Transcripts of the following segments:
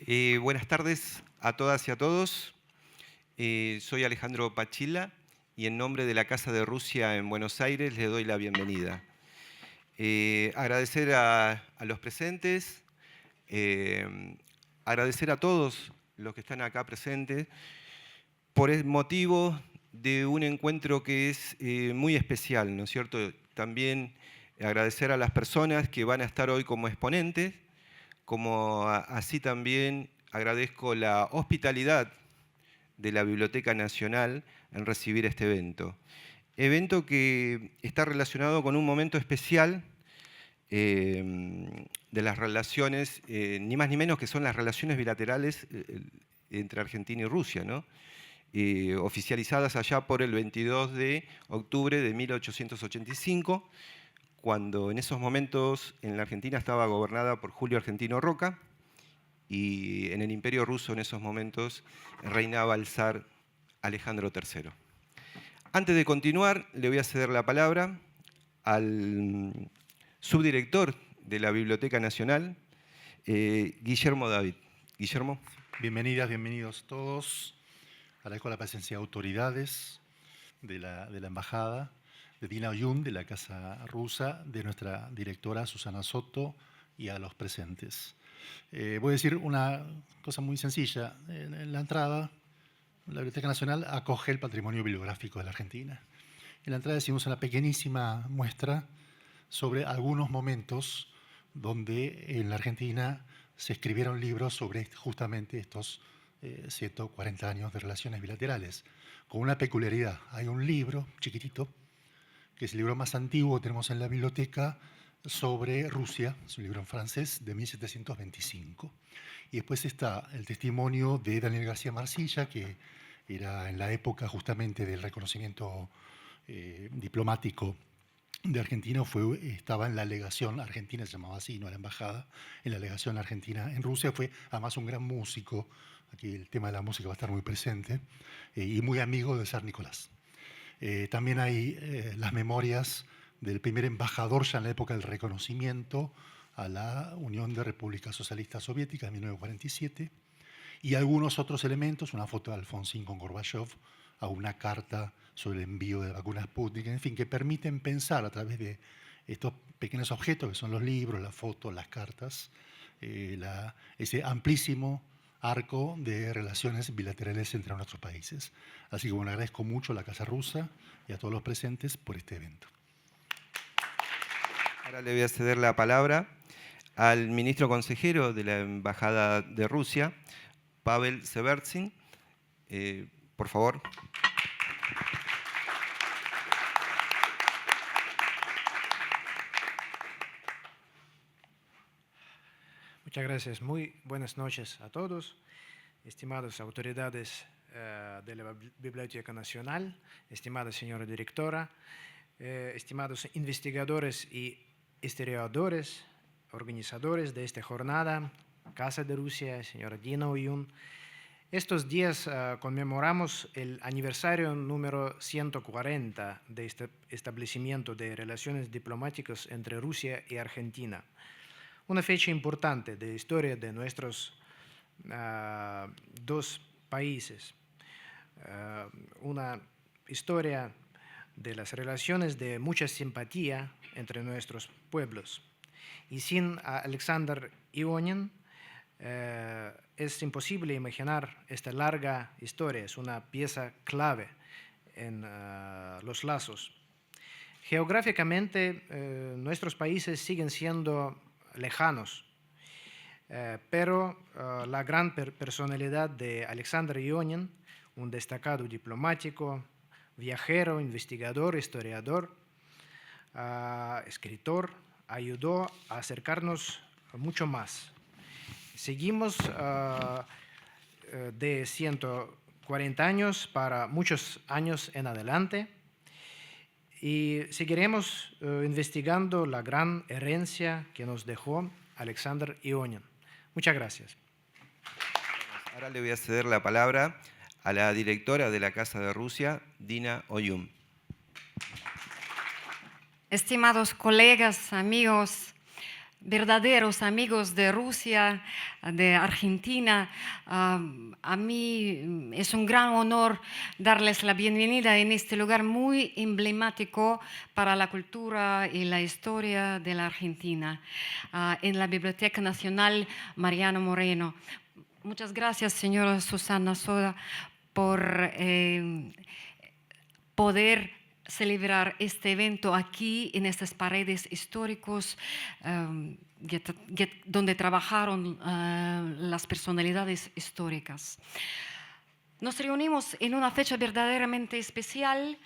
Buenas tardes a todas y a todos. Soy Alejandro Pachila y en nombre de la Casa de Rusia en Buenos Aires les doy la bienvenida. Agradecer a los presentes, agradecer a todos los que están acá presentes por el motivo de un encuentro que es muy especial, ¿no es cierto? También agradecer a las personas que van a estar hoy como exponentes, como así también agradezco la hospitalidad de la Biblioteca Nacional en recibir este evento. Evento que está relacionado con un momento especial de las relaciones, ni más ni menos que son las relaciones bilaterales entre Argentina y Rusia, ¿no? Oficializadas allá por el 22 de octubre de 1885, cuando en esos momentos en la Argentina estaba gobernada por Julio Argentino Roca y en el Imperio Ruso en esos momentos reinaba el zar Alejandro III. Antes de continuar, le voy a ceder la palabra al subdirector de la Biblioteca Nacional, Guillermo David. Guillermo. Bienvenidas, bienvenidos todos. Agradezco la presencia de autoridades de la Embajada, de Dina Oyun, de la Casa Rusa, de nuestra directora Susana Soto y a los presentes. Voy a decir una cosa muy sencilla. En la entrada, la Biblioteca Nacional acoge el patrimonio bibliográfico de la Argentina. En la entrada decimos una pequeñísima muestra sobre algunos momentos donde en la Argentina se escribieron libros sobre justamente estos 140 años de relaciones bilaterales, con una peculiaridad. Hay un libro chiquitito, que es el libro más antiguo que tenemos en la biblioteca, sobre Rusia, es un libro en francés de 1725. Y después está el testimonio de Daniel García Marcilla, que era en la época justamente del reconocimiento diplomático de Argentina, estaba en la legación argentina, se llamaba así, no la embajada, en la legación argentina en Rusia. Fue además un gran músico, aquí el tema de la música va a estar muy presente, y muy amigo de zar Nicolás. También hay las memorias del primer embajador ya en la época del reconocimiento a la Unión de Repúblicas Socialistas Soviéticas en 1947, y algunos otros elementos, una foto de Alfonsín con Gorbachev, a una carta sobre el envío de vacunas Sputnik, en fin, que permiten pensar a través de estos pequeños objetos que son los libros, las fotos, las cartas, ese amplísimo arco de relaciones bilaterales entre nuestros países. Así que bueno, agradezco mucho a la Casa Rusa y a todos los presentes por este evento. Ahora le voy a ceder la palabra al ministro consejero de la Embajada de Rusia, Pavel Severzin. Por favor. Muchas gracias. Muy buenas noches a todos, estimadas autoridades de la Biblioteca Nacional, estimada señora directora, estimados investigadores y historiadores, organizadores de esta jornada, Casa de Rusia, señora Dina Oyun. Estos días conmemoramos el aniversario número 140 de este establecimiento de relaciones diplomáticas entre Rusia y Argentina. Una fecha importante de la historia de nuestros dos países. Una historia de las relaciones de mucha simpatía entre nuestros pueblos. Y sin Alexander Ionin es imposible imaginar esta larga historia. Es una pieza clave en los lazos. Geográficamente, nuestros países siguen siendo lejanos, pero la gran personalidad de Alexander Ionin, un destacado diplomático, viajero, investigador, historiador, escritor, ayudó a acercarnos mucho más. Seguimos de 140 años para muchos años en adelante y seguiremos investigando la gran herencia que nos dejó Alexander Ionin. Muchas gracias. Ahora le voy a ceder la palabra a la directora de la Casa de Rusia, Dina Oyun. Estimados colegas, amigos, verdaderos amigos de Rusia, de Argentina. A mí es un gran honor darles la bienvenida en este lugar muy emblemático para la cultura y la historia de la Argentina, en la Biblioteca Nacional Mariano Moreno. Muchas gracias, señora Susana Soda, por poder celebrar este evento aquí en estas paredes históricas donde trabajaron las personalidades históricas. Nos reunimos en una fecha verdaderamente especial.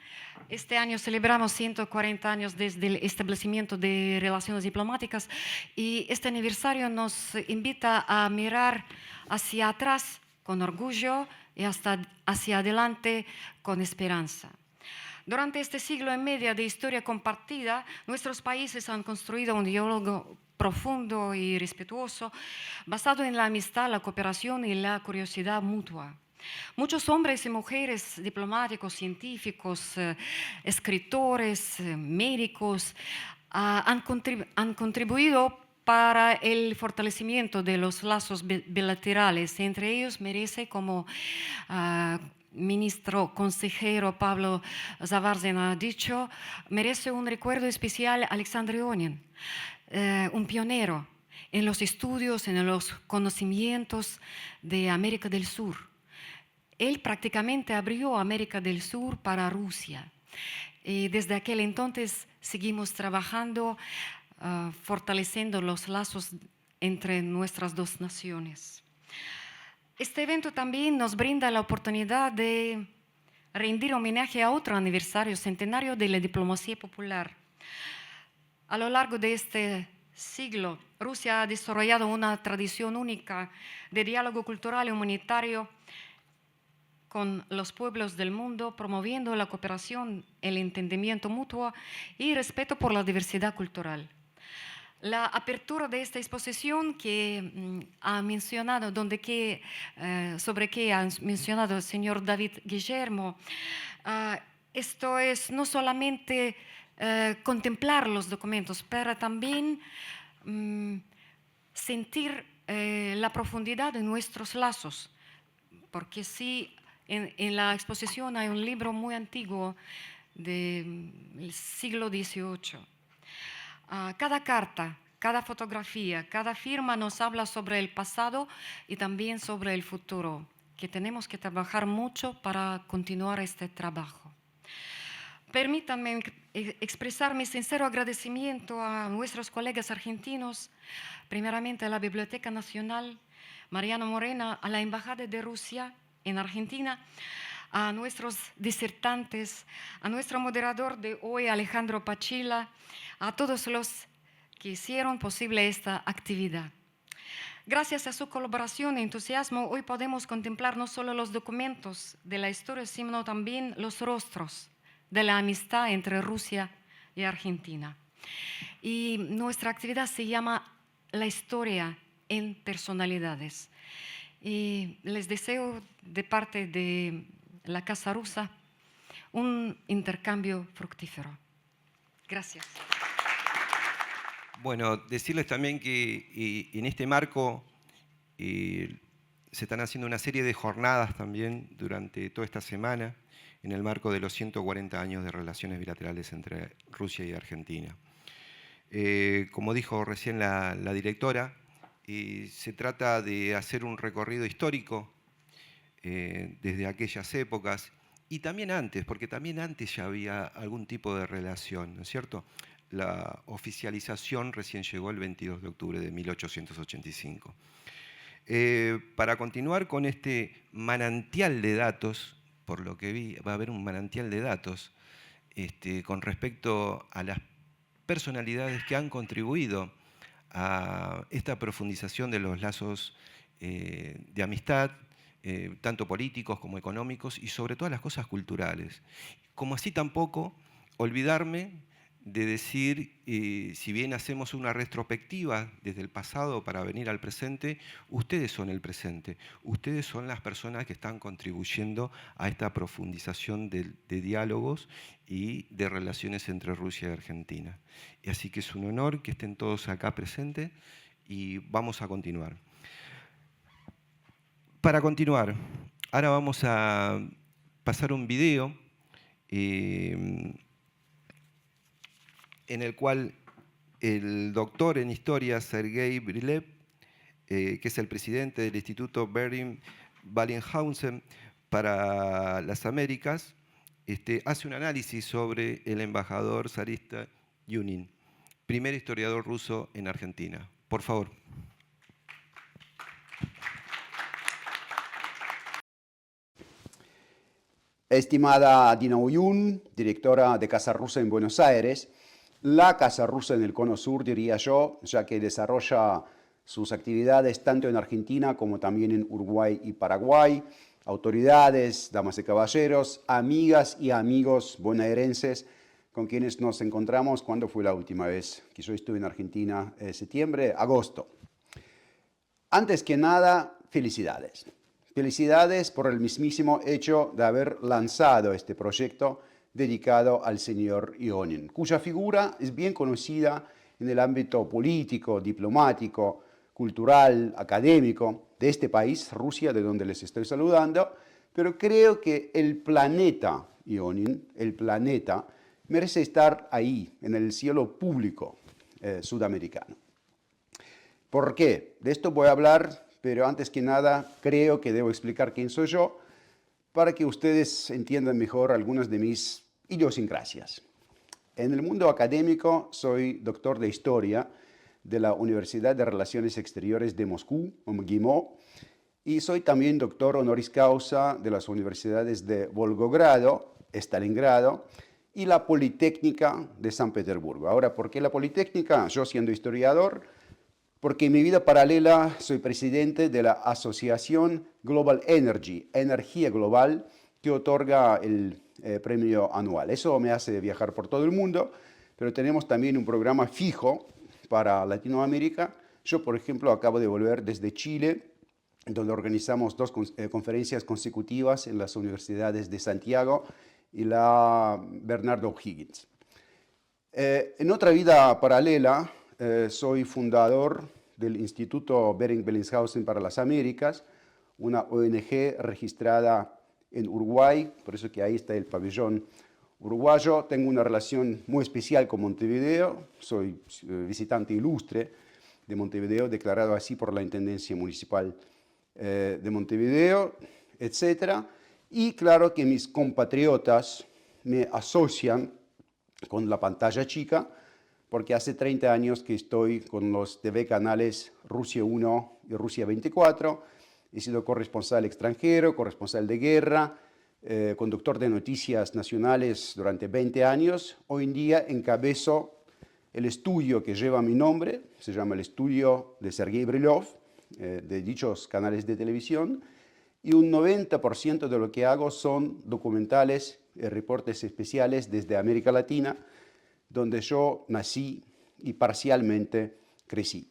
Este año celebramos 140 años desde el establecimiento de relaciones diplomáticas y este aniversario nos invita a mirar hacia atrás con orgullo y hasta hacia adelante con esperanza. Durante este siglo y medio de historia compartida, nuestros países han construido un diálogo profundo y respetuoso, basado en la amistad, la cooperación y la curiosidad mutua. Muchos hombres y mujeres, diplomáticos, científicos, escritores, médicos, han contribuido para el fortalecimiento de los lazos bilaterales. Entre ellos merece como ministro consejero Pablo Zavarzin ha dicho, merece un recuerdo especial Alexander Ionin, un pionero en los estudios, en los conocimientos de América del Sur. Él prácticamente abrió América del Sur para Rusia. Y desde aquel entonces seguimos trabajando, fortaleciendo los lazos entre nuestras dos naciones. Este evento también nos brinda la oportunidad de rendir homenaje a otro aniversario centenario de la diplomacia popular. A lo largo de este siglo, Rusia ha desarrollado una tradición única de diálogo cultural y humanitario con los pueblos del mundo, promoviendo la cooperación, el entendimiento mutuo y respeto por la diversidad cultural. La apertura de esta exposición que ha mencionado, sobre que ha mencionado el señor David Guillermo, esto es no solamente contemplar los documentos, pero también sentir la profundidad de nuestros lazos, porque sí, en la exposición hay un libro muy antiguo del siglo XVIII. Cada carta, cada fotografía, cada firma nos habla sobre el pasado y también sobre el futuro, que tenemos que trabajar mucho para continuar este trabajo. Permítanme expresar mi sincero agradecimiento a nuestros colegas argentinos, primeramente a la Biblioteca Nacional Mariano Moreno, a la Embajada de Rusia en Argentina, a nuestros disertantes, a nuestro moderador de hoy, Alejandro Pachila, a todos los que hicieron posible esta actividad. Gracias a su colaboración e entusiasmo, hoy podemos contemplar no solo los documentos de la historia, sino también los rostros de la amistad entre Rusia y Argentina. Y nuestra actividad se llama La historia en personalidades. Y les deseo de parte de la Casa Rusa un intercambio fructífero. Gracias. Bueno, decirles también que en este marco se están haciendo una serie de jornadas también durante toda esta semana en el marco de los 140 años de relaciones bilaterales entre Rusia y Argentina. Como dijo recién la directora, se trata de hacer un recorrido histórico desde aquellas épocas y también antes, porque también antes ya había algún tipo de relación, ¿no es cierto? La oficialización recién llegó el 22 de octubre de 1885. Para continuar con este manantial de datos, por lo que vi, va a haber un manantial de datos con respecto a las personalidades que han contribuido a esta profundización de los lazos de amistad, tanto políticos como económicos y sobre todas las cosas culturales. Como así tampoco olvidarme de decir, si bien hacemos una retrospectiva desde el pasado para venir al presente, ustedes son el presente, ustedes son las personas que están contribuyendo a esta profundización de diálogos y de relaciones entre Rusia y Argentina. Y así que es un honor que estén todos acá presentes y vamos a continuar. Para continuar, ahora vamos a pasar un video en el cual el doctor en historia Sergei Brilev, que es el presidente del Instituto Bering Bellinghausen para las Américas, hace un análisis sobre el embajador zarista Yunin, primer historiador ruso en Argentina. Por favor. Estimada Dina Oyun, directora de Casa Rusa en Buenos Aires, la Casa Rusa en el Cono Sur, diría yo, ya que desarrolla sus actividades tanto en Argentina como también en Uruguay y Paraguay. Autoridades, damas y caballeros, amigas y amigos bonaerenses con quienes nos encontramos cuando fue la última vez que yo estuve en Argentina, septiembre, agosto. Antes que nada, felicidades. Felicidades por el mismísimo hecho de haber lanzado este proyecto dedicado al señor Ionin, cuya figura es bien conocida en el ámbito político, diplomático, cultural, académico de este país, Rusia, de donde les estoy saludando, pero creo que el planeta Ionin, el planeta, merece estar ahí, en el cielo público sudamericano. ¿Por qué? De esto voy a hablar, pero antes que nada creo que debo explicar quién soy yo para que ustedes entiendan mejor algunas de mis idiosincrasias. En el mundo académico soy doctor de Historia de la Universidad de Relaciones Exteriores de Moscú, MGIMO, y soy también doctor honoris causa de las universidades de Volgogrado, Stalingrado, y la Politécnica de San Petersburgo. Ahora, ¿por qué la Politécnica? Yo siendo historiador, porque en mi vida paralela soy presidente de la Asociación Global Energy, Energía Global, que otorga el premio anual. Eso me hace viajar por todo el mundo, pero tenemos también un programa fijo para Latinoamérica. Yo, por ejemplo, acabo de volver desde Chile, donde organizamos dos conferencias consecutivas en las universidades de Santiago y la Bernardo O'Higgins. En otra vida paralela, soy fundador del Instituto Bering Bellinghausen para las Américas, una ONG registrada en Uruguay, por eso que ahí está el pabellón uruguayo. Tengo una relación muy especial con Montevideo, soy visitante ilustre de Montevideo, declarado así por la Intendencia Municipal de Montevideo, etc. Y claro que mis compatriotas me asocian con la pantalla chica, porque hace 30 años que estoy con los TV canales Rusia 1 y Rusia 24. He sido corresponsal extranjero, corresponsal de guerra, conductor de noticias nacionales durante 20 años. Hoy en día encabezo el estudio que lleva mi nombre, se llama el estudio de Sergei Brilov, de dichos canales de televisión, y un 90% de lo que hago son documentales y reportes especiales desde América Latina, donde yo nací y parcialmente crecí.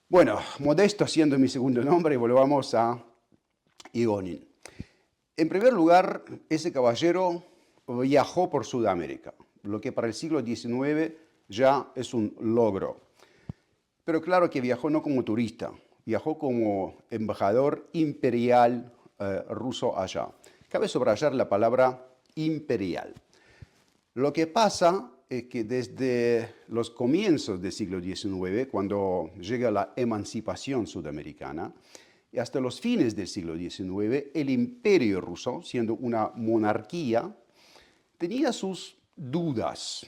Bueno, Modesto siendo mi segundo nombre, volvamos a Ionin. En primer lugar, ese caballero viajó por Sudamérica, lo que para el siglo XIX ya es un logro. Pero claro que viajó no como turista, viajó como embajador imperial ruso allá. Cabe subrayar la palabra imperial. Lo que pasa es que desde los comienzos del siglo XIX, cuando llega la emancipación sudamericana, y hasta los fines del siglo XIX, el imperio ruso, siendo una monarquía, tenía sus dudas.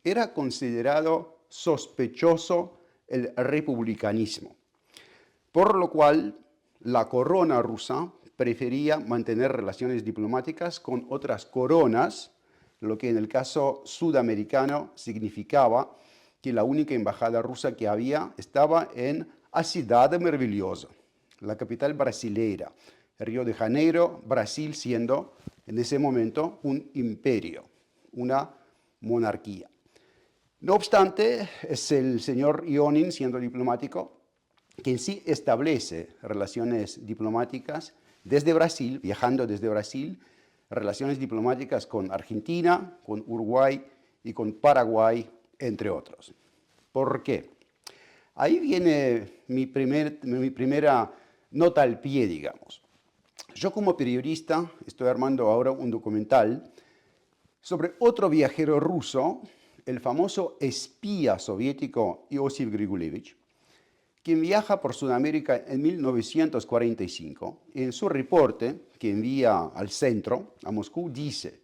Era considerado sospechoso el republicanismo, por lo cual la corona rusa prefería mantener relaciones diplomáticas con otras coronas, lo que en el caso sudamericano significaba que la única embajada rusa que había estaba en a Cidade Maravilhosa, la capital brasileira, Río de Janeiro, Brasil siendo en ese momento un imperio, una monarquía. No obstante, es el señor Ionin, siendo diplomático, quien sí establece relaciones diplomáticas desde Brasil, viajando desde Brasil, relaciones diplomáticas con Argentina, con Uruguay y con Paraguay, entre otros. ¿Por qué? Ahí viene mi primera nota al pie, digamos. Yo como periodista estoy armando ahora un documental sobre otro viajero ruso, el famoso espía soviético Iosif Grigulevich, quien viaja por Sudamérica en 1945. Y en su reporte, que envía al centro, a Moscú, dice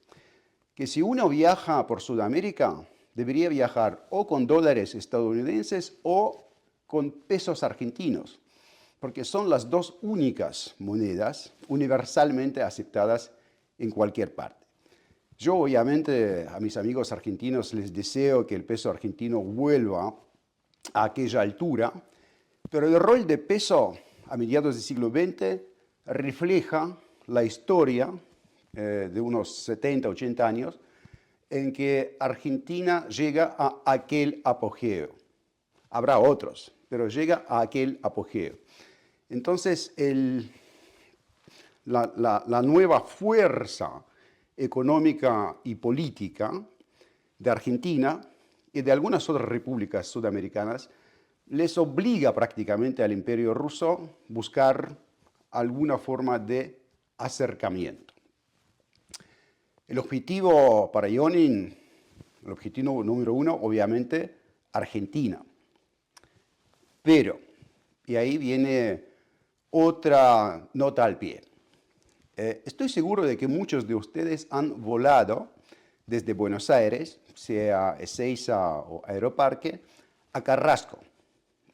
que si uno viaja por Sudamérica, debería viajar o con dólares estadounidenses o con pesos argentinos, porque son las dos únicas monedas universalmente aceptadas en cualquier parte. Yo obviamente a mis amigos argentinos les deseo que el peso argentino vuelva a aquella altura, pero el rol de peso a mediados del siglo XX refleja la historia de unos 70, 80 años en que Argentina llega a aquel apogeo. Habrá otros, pero llega a aquel apogeo. Entonces, la nueva fuerza económica y política de Argentina y de algunas otras repúblicas sudamericanas les obliga prácticamente al imperio ruso buscar alguna forma de acercamiento. El objetivo para Ionin, el objetivo número uno, obviamente, Argentina. Pero, y ahí viene otra nota al pie. Estoy seguro de que muchos de ustedes han volado desde Buenos Aires, sea Ezeiza o Aeroparque, a Carrasco,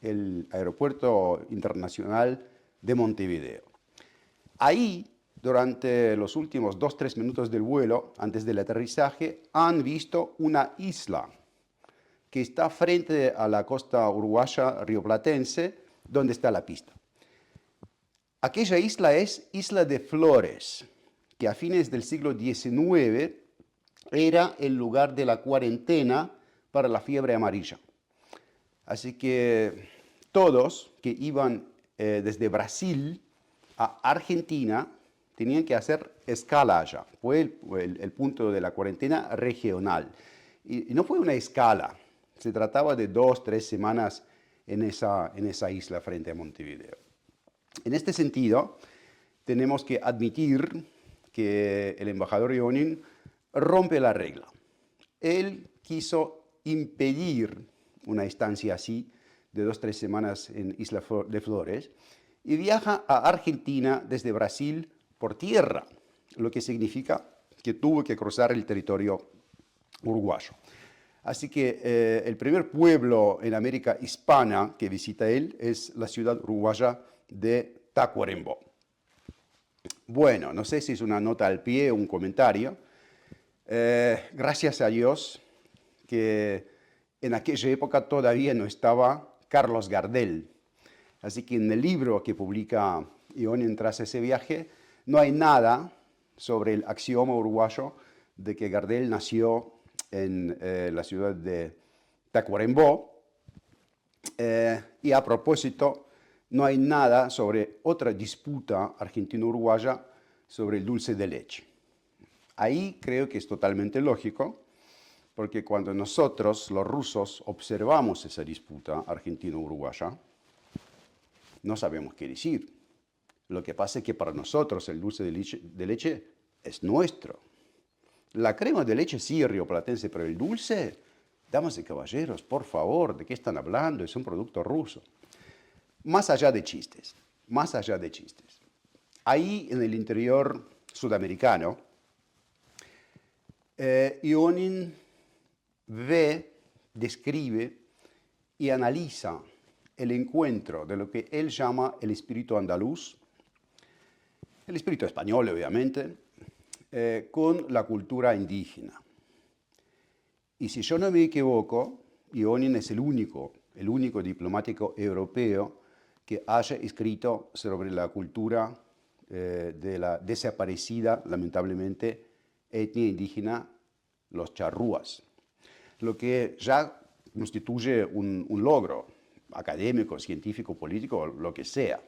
el aeropuerto internacional de Montevideo. Ahí, durante los últimos 2-3 minutos del vuelo, antes del aterrizaje, han visto una isla que está frente a la costa uruguaya rioplatense, donde está la pista. Aquella isla es Isla de Flores, que a fines del siglo XIX era el lugar de la cuarentena para la fiebre amarilla. Así que todos que iban desde Brasil a Argentina tenían que hacer escala allá. Fue el punto de la cuarentena regional. Y no fue una escala, se trataba de 2-3 semanas en esa isla frente a Montevideo. En este sentido, tenemos que admitir que el embajador Ionin rompe la regla. Él quiso impedir una estancia así de 2-3 semanas en Isla de Flores y viaja a Argentina desde Brasil por tierra, lo que significa que tuvo que cruzar el territorio uruguayo. Así que el primer pueblo en América hispana que visita él es la ciudad uruguaya de Tacuarembó. Bueno, no sé si es una nota al pie o un comentario. Gracias a Dios que en aquella época todavía no estaba Carlos Gardel. Así que en el libro que publica Ionin tras ese viaje no hay nada sobre el axioma uruguayo de que Gardel nació en la ciudad de Tacuarembó. Y a propósito, no hay nada sobre otra disputa argentino-uruguaya sobre el dulce de leche. Ahí creo que es totalmente lógico, porque cuando nosotros, los rusos, observamos esa disputa argentino-uruguaya, no sabemos qué decir. Lo que pasa es que para nosotros el dulce de leche es nuestro. La crema de leche sí es rioplatense, pero el dulce, damas y caballeros, por favor, ¿de qué están hablando? Es un producto ruso. Más allá de chistes, ahí en el interior sudamericano, Ionin ve, describe y analiza el encuentro de lo que él llama el espíritu andaluz, el espíritu español obviamente, con la cultura indígena. Y si yo no me equivoco, Ionin es el único diplomático europeo que haya escrito sobre la cultura de la desaparecida, lamentablemente, etnia indígena, los charrúas. Lo que ya constituye un logro académico, científico, político, lo que sea.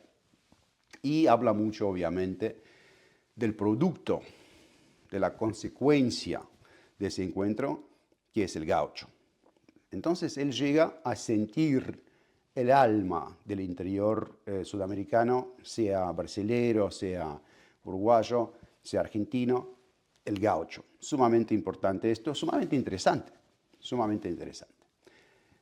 Y habla mucho, obviamente, del producto, de la consecuencia de ese encuentro, que es el gaucho. Entonces él llega a sentir el alma del interior sudamericano, sea brasilero, sea uruguayo, sea argentino, el gaucho. Sumamente importante esto, sumamente interesante, sumamente interesante.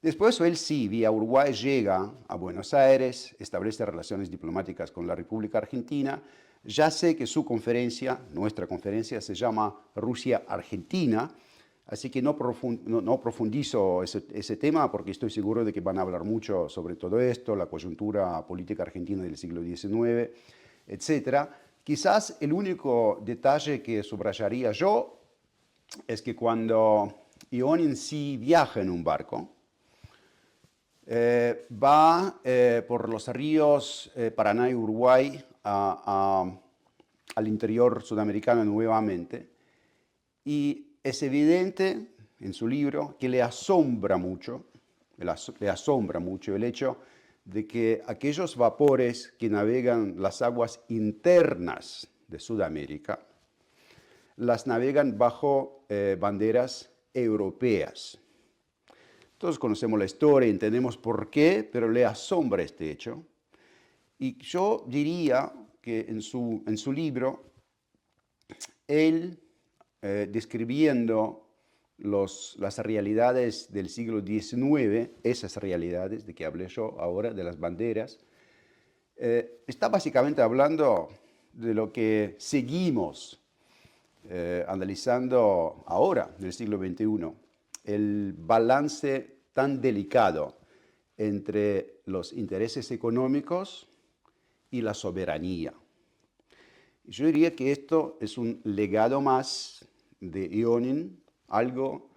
Después él sí, vía Uruguay, llega a Buenos Aires, establece relaciones diplomáticas con la República Argentina. Ya sé que su conferencia, nuestra conferencia, se llama Rusia-Argentina, así que no profundizo ese tema porque estoy seguro de que van a hablar mucho sobre todo esto, la coyuntura política argentina del siglo XIX, etc. Quizás el único detalle que subrayaría yo es que cuando Ionin sí viaja en un barco, va por los ríos Paraná y Uruguay al interior sudamericano nuevamente, y es evidente en su libro que le asombra mucho el hecho de que aquellos vapores que navegan las aguas internas de Sudamérica las navegan bajo banderas europeas. Todos conocemos la historia, entendemos por qué, pero le asombra este hecho. Y yo diría que en su libro, él, describiendo las realidades del siglo XIX, esas realidades de que hablé yo ahora, de las banderas, está básicamente hablando de lo que seguimos analizando ahora, en el siglo XXI. El balance tan delicado entre los intereses económicos y la soberanía. Yo diría que esto es un legado más de Ionin, algo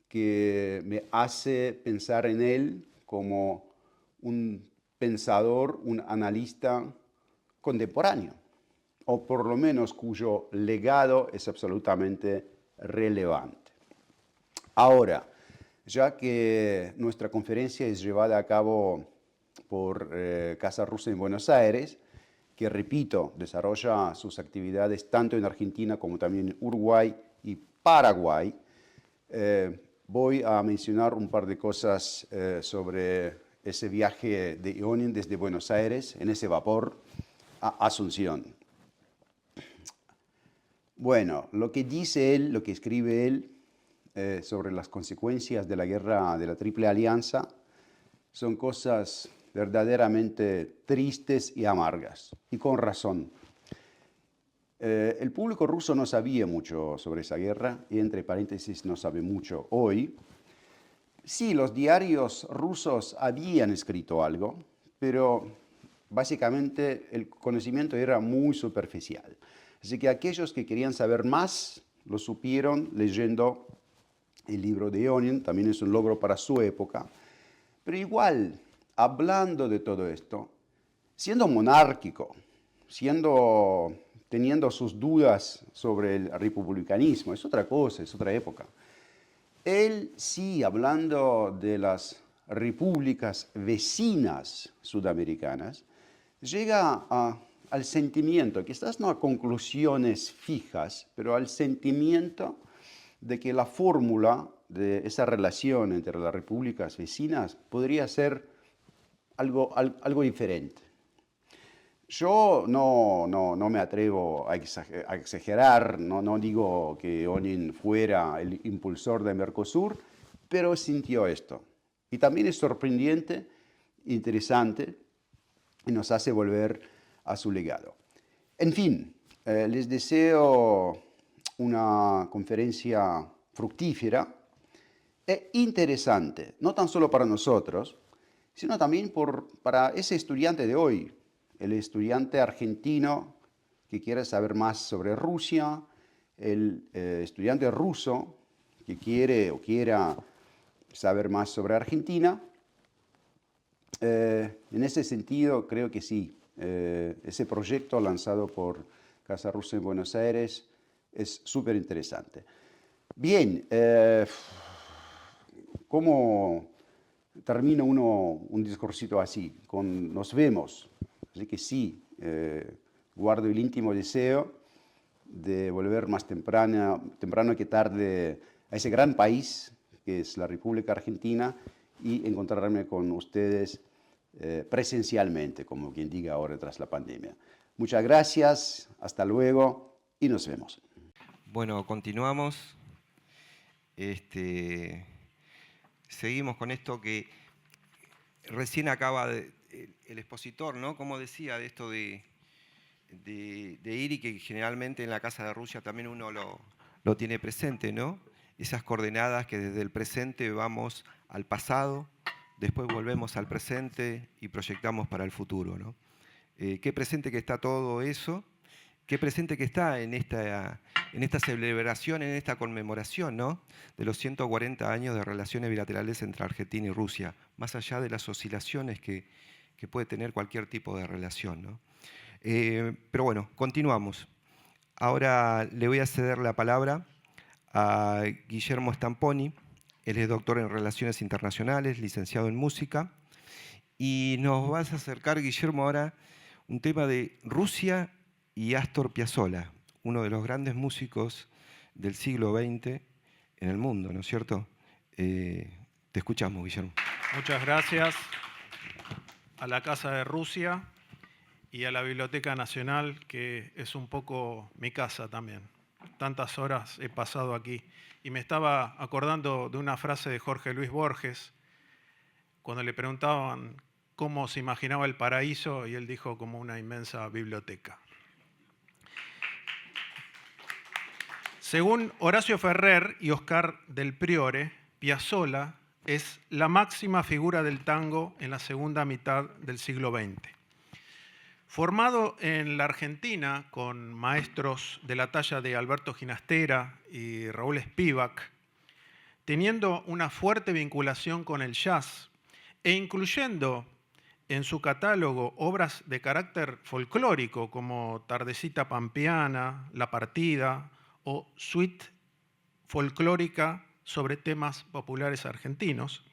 que me hace pensar en él como un pensador, un analista contemporáneo, o por lo menos cuyo legado es absolutamente relevante. Ahora, ya que nuestra conferencia es llevada a cabo por Casa Rusa en Buenos Aires, que repito, desarrolla sus actividades tanto en Argentina como también en Uruguay y Paraguay, voy a mencionar un par de cosas sobre ese viaje de Ionin desde Buenos Aires en ese vapor a Asunción. Bueno, lo que dice él, lo que escribe él sobre las consecuencias de la guerra de la Triple Alianza son cosas verdaderamente tristes y amargas, y con razón. El público ruso no sabía mucho sobre esa guerra, y entre paréntesis no sabe mucho hoy. Sí, los diarios rusos habían escrito algo, pero básicamente el conocimiento era muy superficial. Así que aquellos que querían saber más lo supieron leyendo el libro de Ionin, también es un logro para su época. Pero igual, hablando de todo esto, siendo monárquico, teniendo sus dudas sobre el republicanismo, es otra cosa, es otra época. Él sí, hablando de las repúblicas vecinas sudamericanas, llega al sentimiento, quizás no a conclusiones fijas, pero al sentimiento de que la fórmula de esa relación entre las repúblicas vecinas podría ser algo diferente. Yo no me atrevo a exagerar, no digo que Ionin fuera el impulsor de Mercosur, pero sintió esto. Y también es sorprendente, interesante, y nos hace volver a su legado. En fin, les deseo una conferencia fructífera e interesante, no tan solo para nosotros, sino también para ese estudiante de hoy, el estudiante argentino que quiere saber más sobre Rusia, el estudiante ruso que quiere o quiera saber más sobre Argentina. En ese sentido, creo que sí, ese proyecto lanzado por Casa Rusa en Buenos Aires es súper interesante. Bien, ¿cómo termina uno un discursito así, con nos vemos. Así que sí, guardo el íntimo deseo de volver más temprano que tarde a ese gran país que es la República Argentina y encontrarme con ustedes presencialmente, como quien diga ahora tras la pandemia. Muchas gracias, hasta luego y nos vemos. Bueno, continuamos. Seguimos con esto que recién acaba el expositor, ¿no? Como decía, de esto de ir y que generalmente en la Casa de Rusia también uno lo tiene presente, ¿no? Esas coordenadas que desde el presente vamos al pasado, después volvemos al presente y proyectamos para el futuro, ¿no? Qué presente que está todo eso, qué presente que está en esta celebración, en esta conmemoración, ¿no? De los 140 años de relaciones bilaterales entre Argentina y Rusia, más allá de las oscilaciones que puede tener cualquier tipo de relación, ¿no? Pero bueno, continuamos. Ahora le voy a ceder la palabra a Guillermo Stamponi. Él es doctor en Relaciones Internacionales, licenciado en Música. Y nos vas a acercar, Guillermo, ahora un tema de Rusia y Astor Piazzolla, uno de los grandes músicos del siglo XX en el mundo, ¿no es cierto? Te escuchamos, Guillermo. Muchas gracias a la Casa de Rusia y a la Biblioteca Nacional, que es un poco mi casa también. Tantas horas he pasado aquí. Y me estaba acordando de una frase de Jorge Luis Borges, cuando le preguntaban cómo se imaginaba el paraíso, y él dijo como una inmensa biblioteca. Según Horacio Ferrer y Oscar del Priore, Piazzolla es la máxima figura del tango en la segunda mitad del siglo XX. Formado en la Argentina con maestros de la talla de Alberto Ginastera y Raúl Spivak, teniendo una fuerte vinculación con el jazz e incluyendo en su catálogo obras de carácter folclórico como Tardecita Pampeana, La Partida o Suite folclórica sobre temas populares argentinos,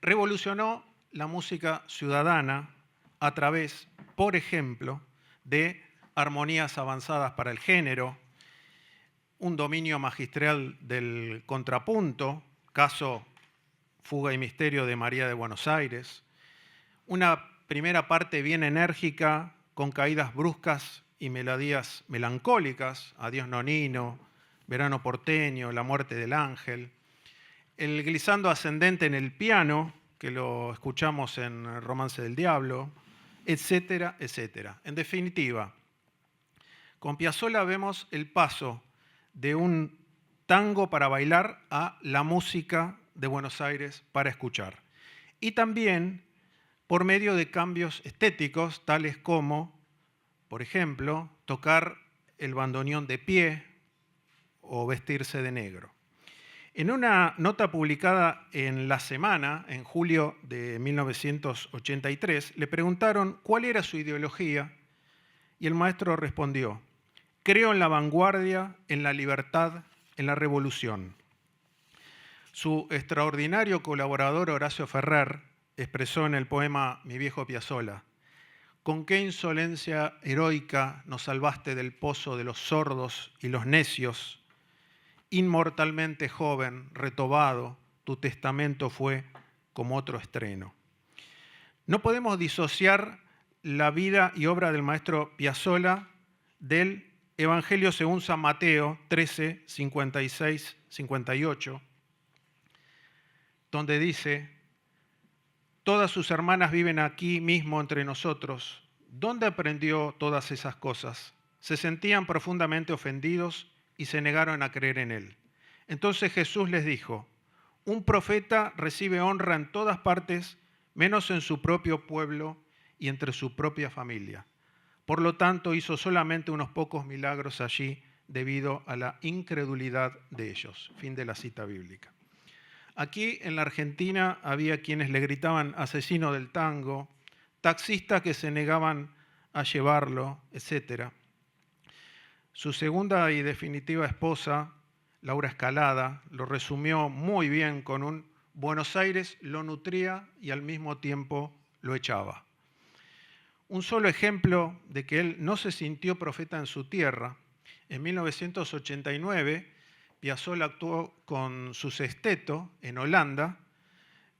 revolucionó la música ciudadana a través, por ejemplo, de armonías avanzadas para el género, un dominio magistral del contrapunto, caso Fuga y Misterio de María de Buenos Aires, una primera parte bien enérgica, con caídas bruscas y melodías melancólicas, Adiós Nonino, Verano porteño, La muerte del ángel, el glissando ascendente en el piano, que lo escuchamos en Romance del Diablo, etcétera, etcétera. En definitiva, con Piazzolla vemos el paso de un tango para bailar a la música de Buenos Aires para escuchar. Y también por medio de cambios estéticos, tales como, por ejemplo, tocar el bandoneón de pie o vestirse de negro. En una nota publicada en La Semana, en julio de 1983, le preguntaron cuál era su ideología y el maestro respondió: creo en la vanguardia, en la libertad, en la revolución. Su extraordinario colaborador Horacio Ferrer expresó en el poema Mi viejo Piazzolla: con qué insolencia heroica nos salvaste del pozo de los sordos y los necios. Inmortalmente joven, retobado, tu testamento fue como otro estreno. No podemos disociar la vida y obra del maestro Piazzolla del Evangelio según San Mateo 13, 56, 58, donde dice: todas sus hermanas viven aquí mismo entre nosotros. ¿Dónde aprendió todas esas cosas? Se sentían profundamente ofendidos y se negaron a creer en él. Entonces Jesús les dijo: un profeta recibe honra en todas partes, menos en su propio pueblo y entre su propia familia. Por lo tanto, hizo solamente unos pocos milagros allí debido a la incredulidad de ellos. Fin de la cita bíblica. Aquí en la Argentina había quienes le gritaban asesino del tango, taxistas que se negaban a llevarlo, etc. Su segunda y definitiva esposa, Laura Escalada, lo resumió muy bien con un Buenos Aires lo nutría y al mismo tiempo lo echaba. Un solo ejemplo de que él no se sintió profeta en su tierra. En 1989, Piazzolla actuó con su sexteto en Holanda,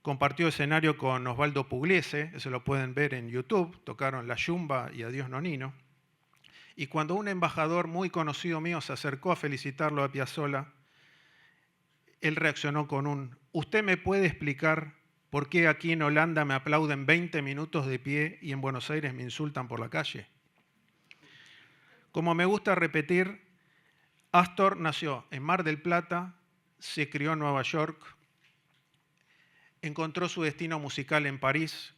compartió escenario con Osvaldo Pugliese, eso lo pueden ver en YouTube, tocaron La Yumba y Adiós Nonino. Y cuando un embajador muy conocido mío se acercó a felicitarlo a Piazzolla, él reaccionó con un: ¿usted me puede explicar por qué aquí en Holanda me aplauden 20 minutos de pie y en Buenos Aires me insultan por la calle? Como me gusta repetir, Astor nació en Mar del Plata, se crió en Nueva York, encontró su destino musical en París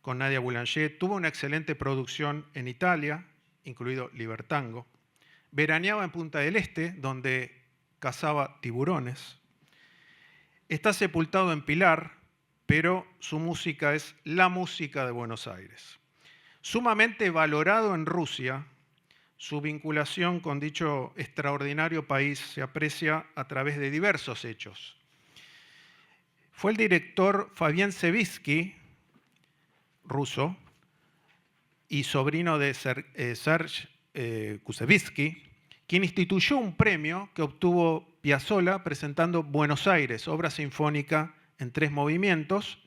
con Nadia Boulanger, tuvo una excelente producción en Italia, incluido Libertango, veraneaba en Punta del Este, donde cazaba tiburones, está sepultado en Pilar, pero su música es la música de Buenos Aires. Sumamente valorado en Rusia, su vinculación con dicho extraordinario país se aprecia a través de diversos hechos. Fue el director Fabián Sevitsky, ruso, y sobrino de Serge Koussevitzky, quien instituyó un premio que obtuvo Piazzolla presentando Buenos Aires, obra sinfónica en 3 movimientos,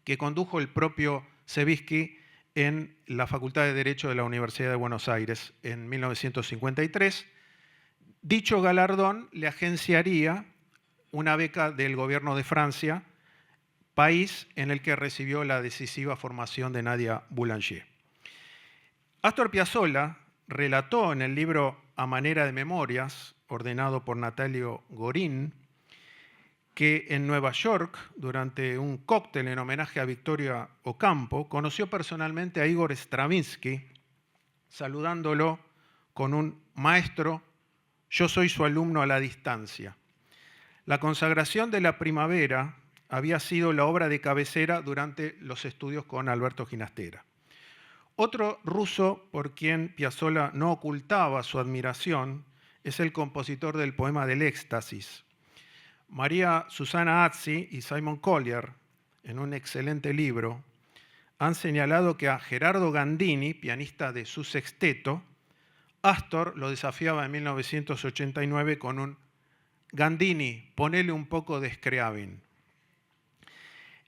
que condujo el propio Sevitsky en la Facultad de Derecho de la Universidad de Buenos Aires en 1953. Dicho galardón le agenciaría una beca del gobierno de Francia, país en el que recibió la decisiva formación de Nadia Boulanger. Astor Piazzolla relató en el libro A manera de memorias, ordenado por Natalio Gorin, que en Nueva York, durante un cóctel en homenaje a Victoria Ocampo, conoció personalmente a Igor Stravinsky, saludándolo con un: maestro, yo soy su alumno a la distancia. La consagración de la primavera había sido la obra de cabecera durante los estudios con Alberto Ginastera. Otro ruso por quien Piazzolla no ocultaba su admiración es el compositor del poema del Éxtasis. María Susana Azzi y Simon Collier, en un excelente libro, han señalado que a Gerardo Gandini, pianista de su sexteto, Astor lo desafiaba en 1989 con un: Gandini, ponele un poco de Scriabin.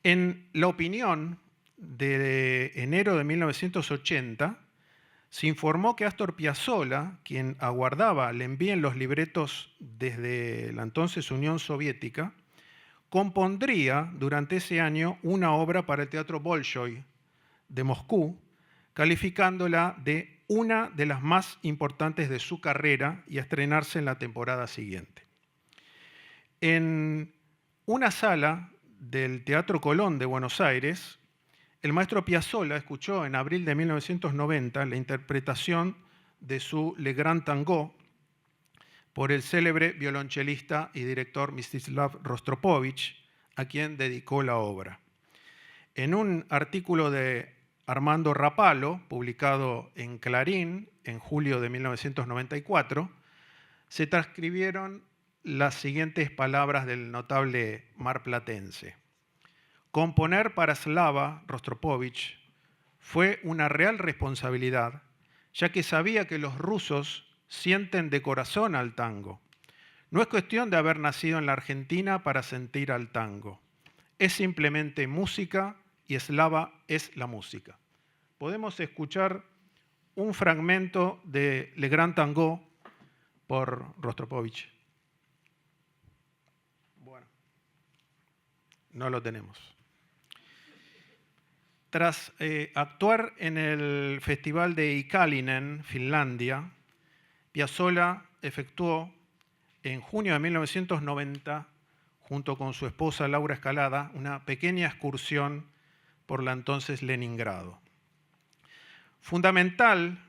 En La Opinión de enero de 1980 se informó que Astor Piazzolla, quien aguardaba le envíen los libretos desde la entonces Unión Soviética, compondría durante ese año una obra para el Teatro Bolshoi de Moscú, calificándola de una de las más importantes de su carrera y a estrenarse en la temporada siguiente. En una sala del Teatro Colón de Buenos Aires, el maestro Piazzolla escuchó en abril de 1990 la interpretación de su Le Grand Tango por el célebre violonchelista y director Mstislav Rostropovich, a quien dedicó la obra. En un artículo de Armando Rapallo, publicado en Clarín en julio de 1994, se transcribieron las siguientes palabras del notable marplatense: componer para Slava Rostropovich fue una real responsabilidad, ya que sabía que los rusos sienten de corazón al tango. No es cuestión de haber nacido en la Argentina para sentir al tango. Es simplemente música y Slava es la música. Podemos escuchar un fragmento de Le Grand Tango por Rostropovich. Bueno, no lo tenemos. Tras actuar en el Festival de Ikalinen, Finlandia, Piazzolla efectuó en junio de 1990, junto con su esposa Laura Escalada, una pequeña excursión por la entonces Leningrado. Fundamental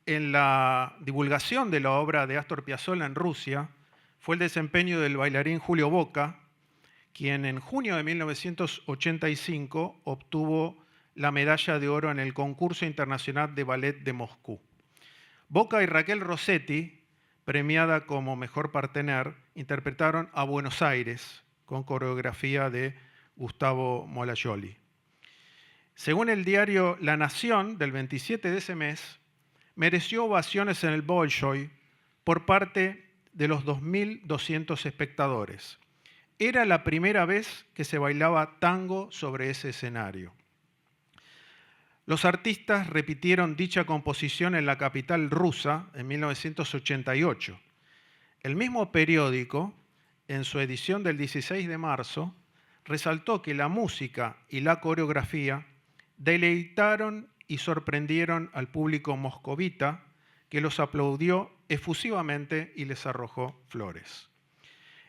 en la divulgación de la obra de Astor Piazzolla en Rusia fue el desempeño del bailarín Julio Boca, quien en junio de 1985 obtuvo la medalla de oro en el Concurso Internacional de Ballet de Moscú. Boca y Raquel Rossetti, premiada como mejor partener, interpretaron a Buenos Aires con coreografía de Gustavo Molayoli. Según el diario La Nación, del 27 de ese mes, mereció ovaciones en el Bolshoi por parte de los 2.200 espectadores. Era la primera vez que se bailaba tango sobre ese escenario. Los artistas repitieron dicha composición en la capital rusa en 1988. El mismo periódico, en su edición del 16 de marzo, resaltó que la música y la coreografía deleitaron y sorprendieron al público moscovita, que los aplaudió efusivamente y les arrojó flores.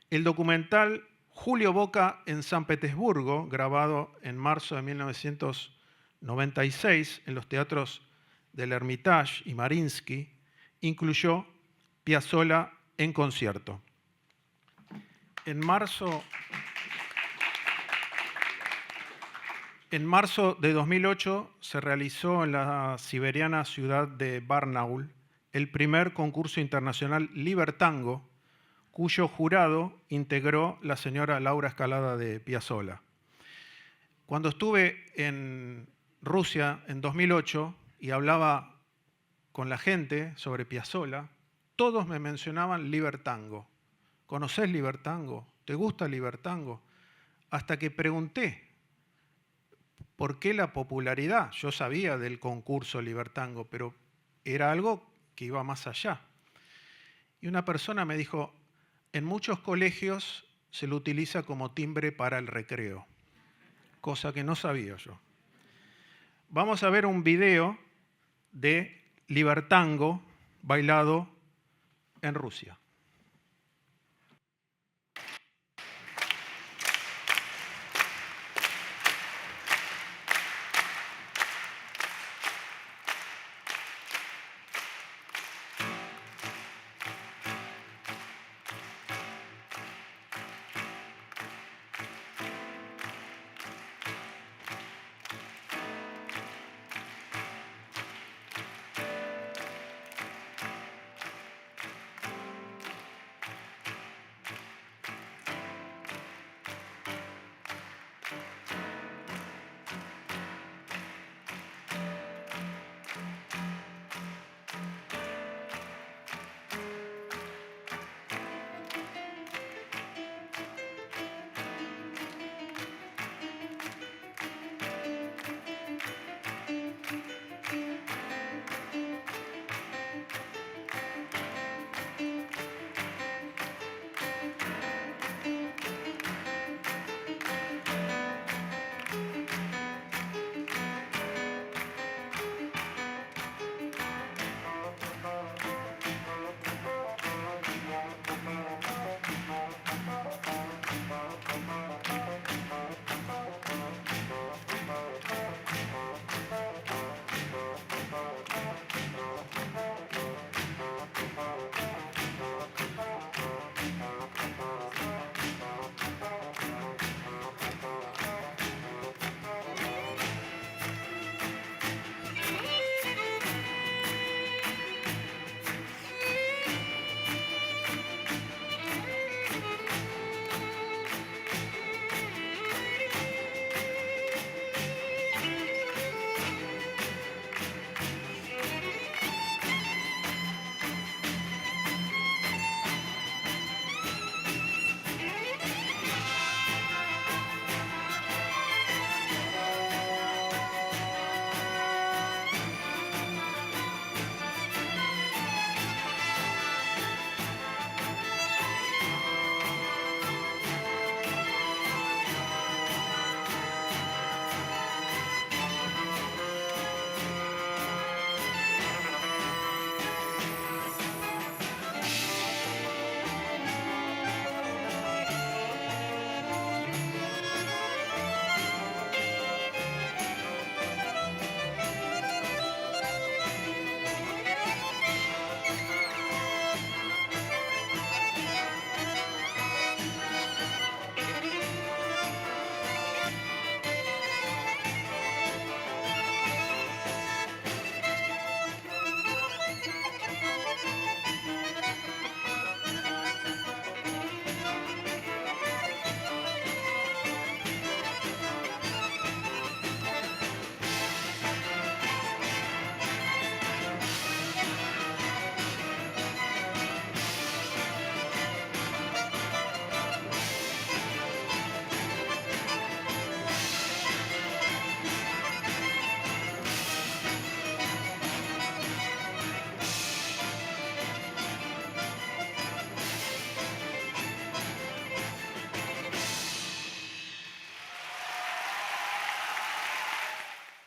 El documental Julio Boca en San Petersburgo, grabado en marzo de 1996 en los teatros del Hermitage y Mariinsky, incluyó Piazzolla en concierto. En marzo de 2008 se realizó en la siberiana ciudad de Barnaul el primer concurso internacional Libertango, cuyo jurado integró la señora Laura Scalada de Piazzolla. Cuando estuve en Rusia en 2008 y hablaba con la gente sobre Piazzolla, todos me mencionaban Libertango. ¿Conocés Libertango? ¿Te gusta Libertango? Hasta que pregunté por qué la popularidad. Yo sabía del concurso Libertango, pero era algo que iba más allá. Y una persona me dijo, en muchos colegios se lo utiliza como timbre para el recreo, cosa que no sabía yo. Vamos a ver un video de Libertango bailado en Rusia.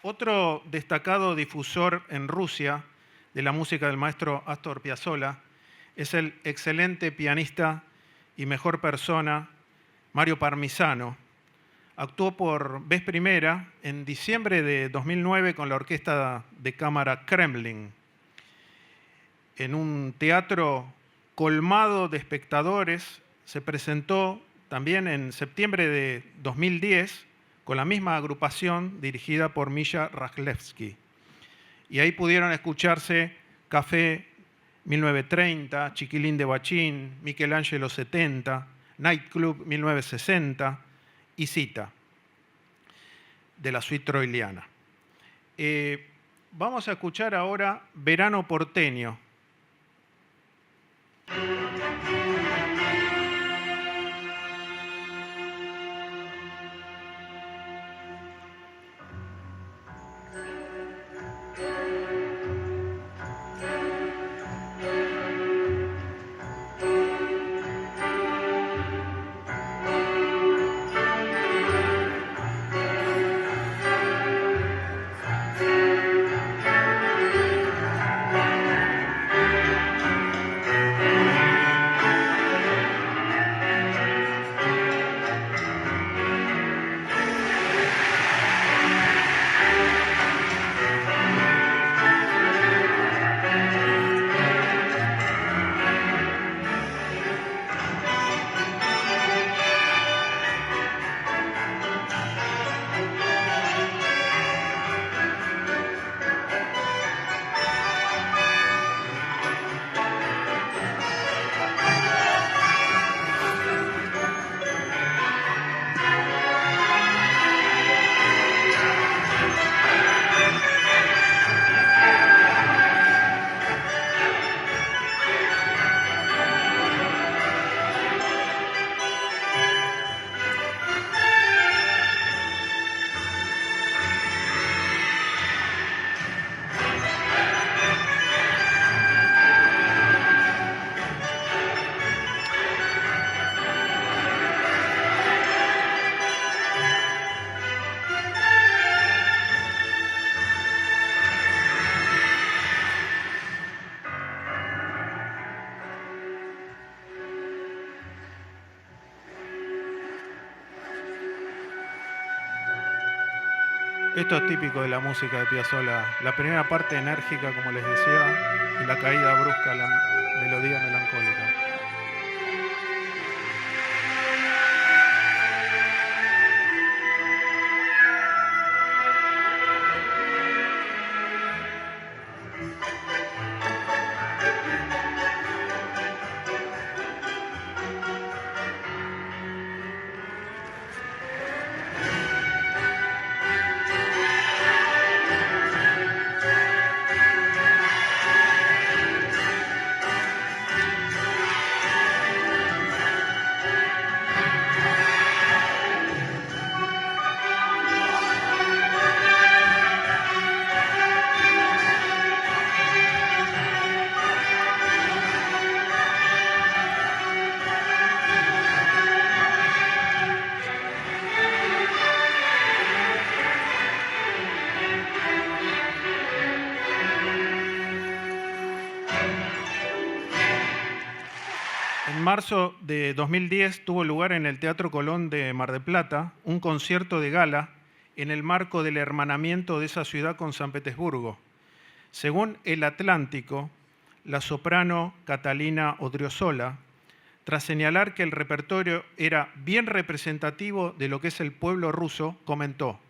Otro destacado difusor en Rusia de la música del maestro Astor Piazzolla es el excelente pianista y mejor persona Mario Parmisano. Actuó por vez primera en diciembre de 2009 con la Orquesta de Cámara Kremlin, en un teatro colmado de espectadores. Se presentó también en septiembre de 2010 con la misma agrupación dirigida por Misha Rajlevsky. Y ahí pudieron escucharse Café 1930, Chiquilín de Bachín, Michelangelo 70, Nightclub 1960 y Cita, de la suite troiliana. Vamos a escuchar ahora Verano porteño. Esto es típico de la música de Piazzolla. La primera parte enérgica, como les decía, y la caída brusca, la melodía melancólica. En marzo de 2010 tuvo lugar en el Teatro Colón de Mar del Plata un concierto de gala en el marco del hermanamiento de esa ciudad con San Petersburgo. Según El Atlántico, la soprano Catalina Odriozola, tras señalar que el repertorio era bien representativo de lo que es el pueblo ruso, comentó: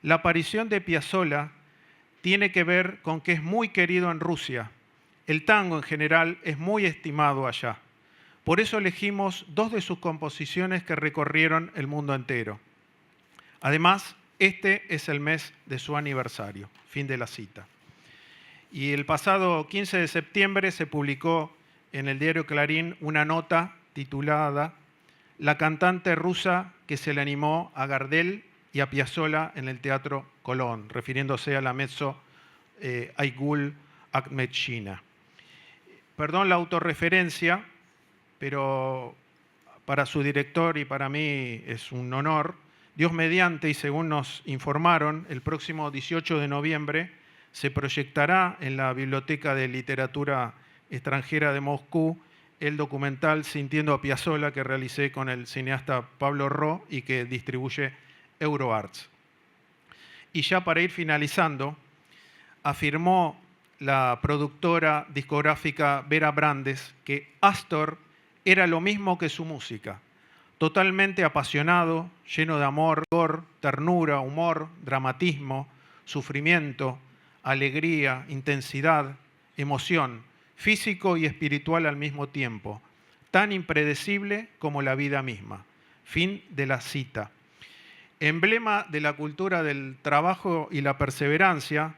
la aparición de Piazzolla tiene que ver con que es muy querido en Rusia. El tango en general es muy estimado allá. Por eso elegimos dos de sus composiciones que recorrieron el mundo entero. Además, este es el mes de su aniversario. Fin de la cita. Y el pasado 15 de septiembre se publicó en el diario Clarín una nota titulada La cantante rusa que se le animó a Gardel y a Piazzolla en el Teatro Colón, refiriéndose a la mezzo Aygul Akhmedchina. Perdón la autorreferencia, pero para su director y para mí es un honor Dios mediante, y según nos informaron, el próximo 18 de noviembre se proyectará en la Biblioteca de Literatura Extranjera de Moscú el documental Sintiendo a Piazzolla que realicé con el cineasta Pablo Ro y que distribuye Euroarts. Y ya para ir finalizando, afirmó la productora discográfica Vera Brandes que Astor era lo mismo que su música, totalmente apasionado, lleno de amor, ternura, humor, dramatismo, sufrimiento, alegría, intensidad, emoción, físico y espiritual al mismo tiempo, tan impredecible como la vida misma. Fin de la cita. Emblema de la cultura del trabajo y la perseverancia,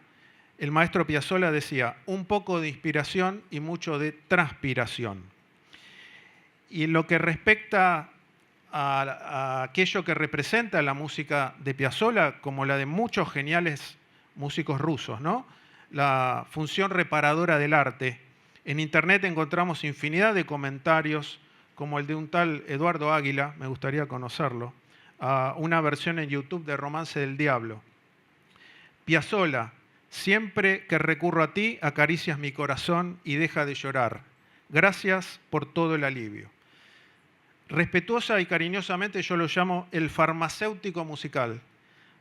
el maestro Piazzolla decía, un poco de inspiración y mucho de transpiración. Y en lo que respecta a aquello que representa la música de Piazzolla, como la de muchos geniales músicos rusos, ¿no? La función reparadora del arte. En Internet encontramos infinidad de comentarios, como el de un tal Eduardo Águila, me gustaría conocerlo, a una versión en YouTube de Romance del Diablo. Piazzolla, siempre que recurro a ti, acaricias mi corazón y deja de llorar. Gracias por todo el alivio. Respetuosa y cariñosamente yo lo llamo el farmacéutico musical,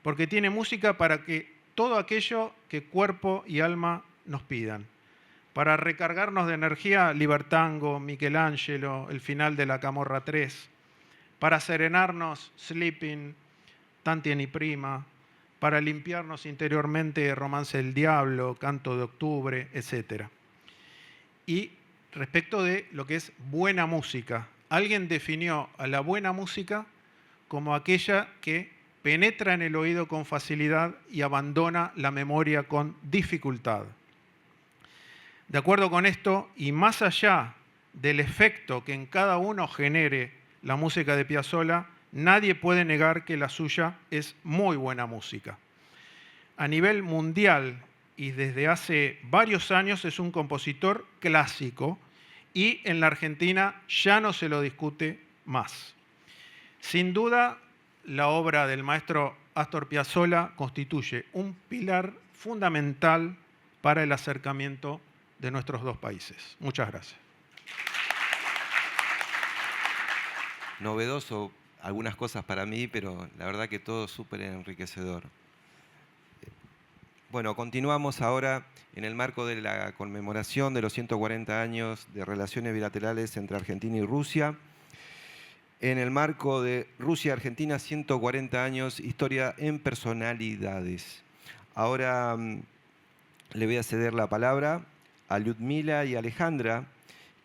porque tiene música para que todo aquello que cuerpo y alma nos pidan. Para recargarnos de energía, Libertango, Michelangelo, el final de La Camorra 3. Para serenarnos, Sleeping, Tanti y Prima. Para limpiarnos interiormente, Romance del Diablo, Canto de Octubre, etc. Y respecto de lo que es buena música, alguien definió a la buena música como aquella que penetra en el oído con facilidad y abandona la memoria con dificultad. De acuerdo con esto, y más allá del efecto que en cada uno genere la música de Piazzolla, nadie puede negar que la suya es muy buena música. A nivel mundial y desde hace varios años es un compositor clásico y en la Argentina ya no se lo discute más. Sin duda, la obra del maestro Astor Piazzolla constituye un pilar fundamental para el acercamiento de nuestros dos países. Muchas gracias. Novedoso algunas cosas para mí, pero la verdad que todo súper enriquecedor. Bueno, continuamos ahora en el marco de la conmemoración de los 140 años de relaciones bilaterales entre Argentina y Rusia. En el marco de Rusia-Argentina, 140 años, historia en personalidades. Ahora le voy a ceder la palabra a Lyudmila y Alejandra,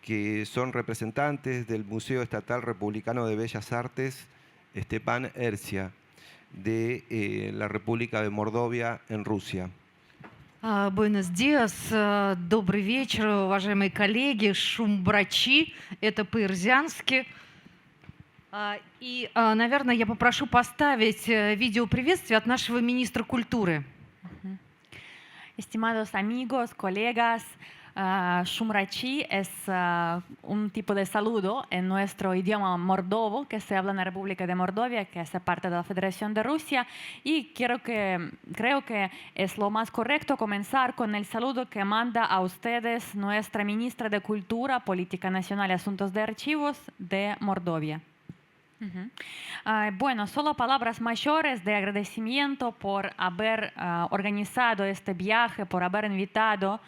que son representantes del Museo Estatal Republicano de Bellas Artes Stepan Ercia, de la República de Mordovia en Rusia. Buenos días, добрый вечер, уважаемые коллеги, шумбрачи, это по-ирзянски. И, наверное, я попрошу поставить видео приветствия от нашего министра культуры. Estimados amigos, colegas, Shumrachi es un tipo de saludo en nuestro idioma mordovo que se habla en la República de Mordovia, que es parte de la Federación de Rusia, y creo que es lo más correcto comenzar con el saludo que manda a ustedes nuestra ministra de Cultura, Política Nacional y Asuntos de Archivos de Mordovia. Bueno, solo palabras mayores de agradecimiento por haber organizado este viaje, por haber invitado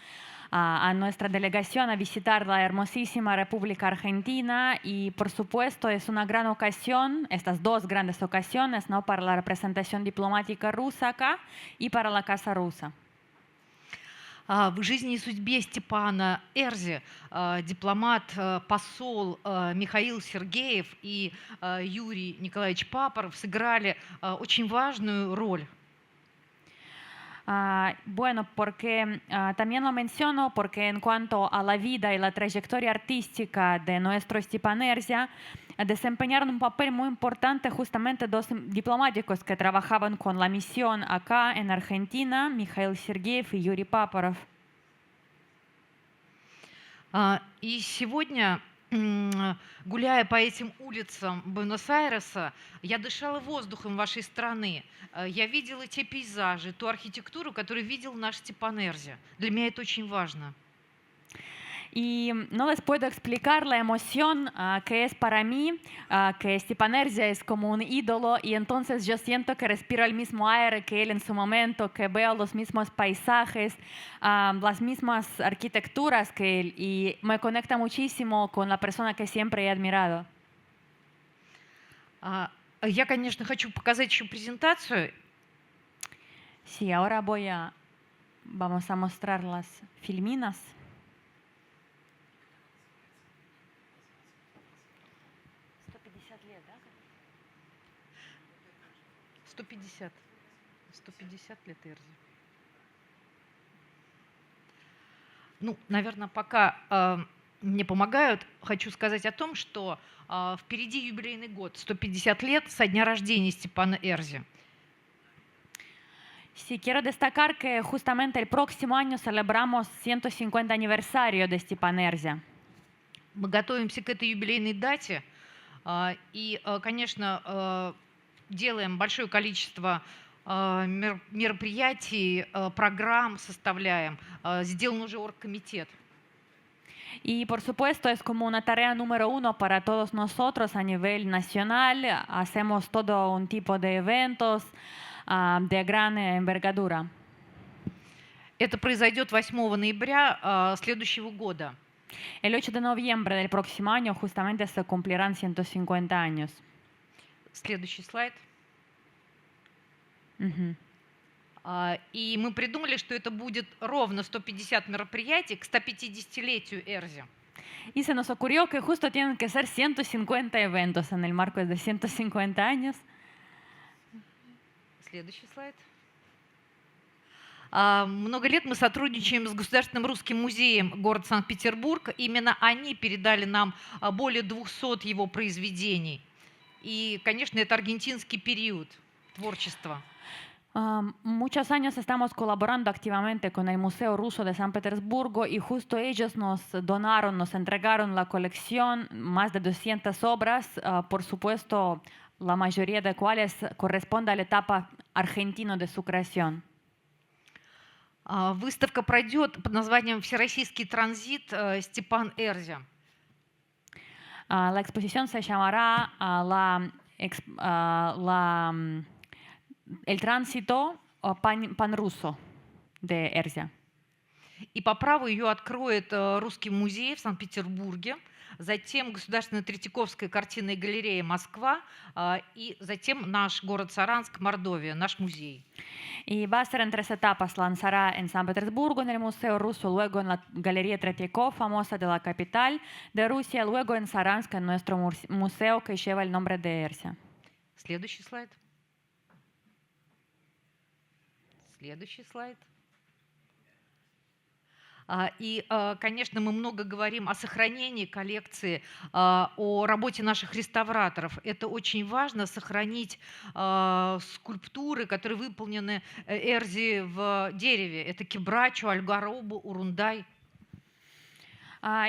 a nuestra delegación a visitar la hermosísima República Argentina, y por supuesto es una gran ocasión, estas dos grandes ocasiones, ¿no?, para la representación diplomática rusa acá y para la Casa Rusa. В жизни и судьбе Степана Эрзи дипломат, посол Михаил Сергеев и Юрий Николаевич Папоров сыграли очень важную роль. Bueno, porque también lo menciono porque en cuanto a la vida y la trayectoria artística de nuestro Stepan Erzia, desempeñaron un papel muy importante justamente dos diplomáticos que trabajaban con la misión acá en Argentina, Mikhail Sergeev y Yuri Paparov. И сегодня гуляя по этим улицам Буэнос-Айреса, я дышала воздухом вашей страны. Я видела те пейзажи, ту архитектуру, которую видел наш Степан Эрзя. Для меня это очень важно. Y no les puedo explicar la emoción que es para mí, que Stepan Erzia es como un ídolo y entonces yo siento que respiro el mismo aire que él en su momento, que veo los mismos paisajes, las mismas arquitecturas que él y me conecta muchísimo con la persona que siempre he admirado. Я, конечно, хочу показать еще презентацию. Sí, ahora vamos a mostrar las filminas. 150 лет Эрзи. Ну, наверное, пока мне помогают, хочу сказать о том, что впереди юбилейный год, 150 лет со дня рождения Степана Эрзи. Sí, quiero destacar que justamente el próximo año celebramos 150 aniversario de Stepan Erzia. Мы готовимся к этой юбилейной дате и, конечно, делаем большое количество мероприятий, программ составляем. Сделан уже оргкомитет. Y por supuesto es como una tarea número uno para todos nosotros a nivel nacional. Hacemos todo un tipo de eventos de gran envergadura. Это произойдет 8 ноября следующего года. El 8 de noviembre del próximo año justamente se cumplirán 150 años. Следующий слайд. Uh-huh. И мы придумали, что это будет ровно 150 мероприятий к 150-летию Эрзи. Y se nos ocurrió que justo tienen que ser 150 eventos en el marco de 150 años. Следующий слайд. Много лет мы сотрудничаем с Государственным русским музеем города Санкт-Петербург. Именно они передали нам более 200 его произведений. И, конечно, это аргентинский период творчества. Muchos años estamos colaborando activamente con el Museo Ruso de San Petersburgo y justo ellos nos donaron, nos entregaron la colección, más de 200 obras, por supuesto, la mayoría de cuales corresponde a la etapa argentina de su creación. Выставка пройдет под названием «Всероссийский транзит Степан Эрзя». La exposición se llamará El tránsito pan-ruso de Erzia. И по праву ее откроет Русский музей в Санкт-Петербурге, затем Государственная Третьяковская картинная галерея Москва и затем наш город Саранск, Мордовия, наш музей. Y va a ser en 3 etapas. Lanzará en San Petersburgo, en el Museo Ruso, luego en la Galería Tretiakov, famosa de la capital de Rusia, luego en Saransk, en nuestro museo que lleva el nombre de Erzia. Следующий слайд. Следующий слайд. И, конечно, мы много говорим о сохранении коллекции, о работе наших реставраторов. Это очень важно, сохранить скульптуры, которые выполнены Эрзи в дереве. Это Кебрачо, Альгаробо, Урундай.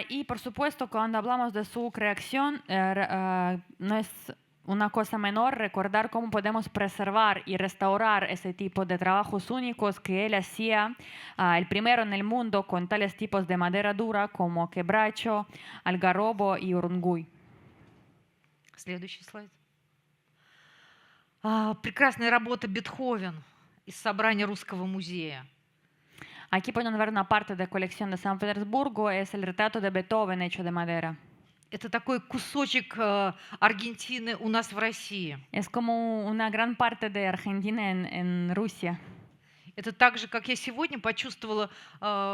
Y, por supuesto, cuando hablamos de su creación, no es una cosa menor recordar cómo podemos preservar y restaurar ese tipo de trabajos únicos que él hacía, el primero en el mundo con tales tipos de madera dura como quebracho, algarrobo y urunguy. Следующий слайд. Прекрасная работа Бетховен из собрания Русского музея. Aquí pueden ver una parte de colección de San Petersburgo, es el retrato de Beethoven hecho de madera. Это такой кусочек Аргентины у нас в России. Es como una gran parte de Argentina en Rusia. Это так же, как я сегодня почувствовала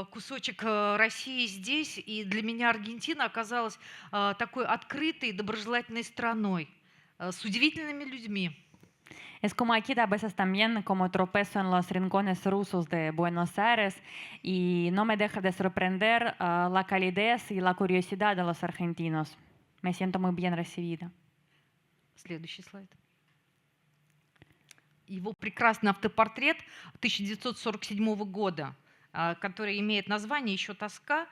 кусочек России здесь, и для меня Аргентина оказалась такой открытой, доброжелательной страной, с удивительными людьми. Es como aquí a veces también como tropezo en los rincones rusos de Buenos Aires y no me deja de sorprender la calidez y la curiosidad de los argentinos. Me siento muy bien recibida. Следующий слайд. Его прекрасный автопортрет 1947 года. который имеет название «Еще тоска».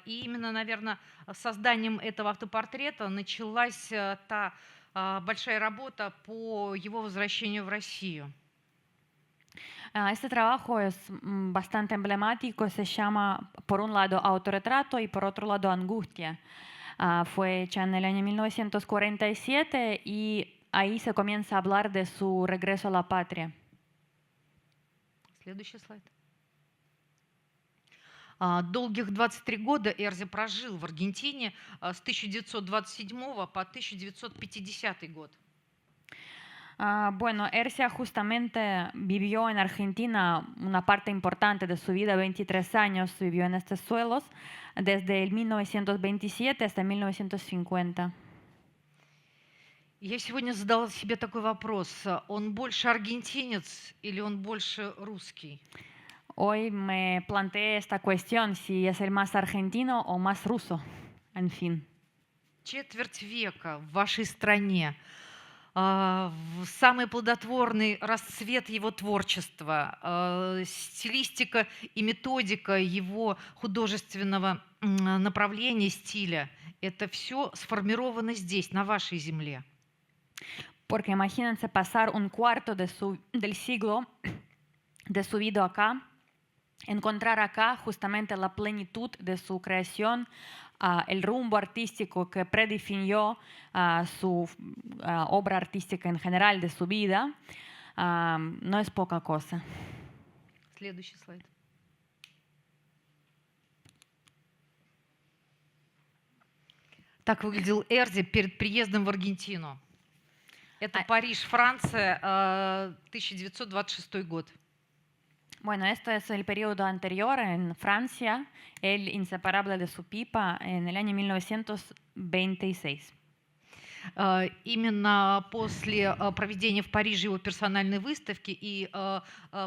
И именно, наверное, с созданием этого автопортрета началась та большая работа по его возвращению в Россию. Este trabajo es bastante emblemático, se llama por un lado Autorretrato y por otro lado Angustia. Fue hecha en el año 1947 y ahí se comienza a hablar de su regreso a la patria. Следующий слайд. Долгих 23 года Эрзи прожил в Аргентине с 1927 по 1950 год. Bueno, Ercia justamente vivió en Argentina una parte importante de su vida, 23 años vivió en estos suelos, desde el 1927 hasta 1950. Я сегодня задала себе такой вопрос. Он больше аргентинец или он больше русский? Hoy me planteé esta cuestión, si es el más argentino o más ruso, en fin. Четверть века в вашей стране, в самый плодотворный расцвет его творчества, стилистика и методика его художественного направления, стиля, это все сформировано здесь, на вашей земле. Porque imagínense pasar un cuarto del siglo de su vida acá, encontrar acá justamente la plenitud de su creación, el rumbo artístico que predefinió su obra artística en general de su vida, no es poca cosa. Следующий слайд. Так выглядел Эрзи перед приездом в Аргентину. Это Париж, Франция, 1926 год. Bueno, esto es el periodo anterior en Francia, el inseparable de su pipa en el año 1926. Именно после проведения в Париже его персональной выставки и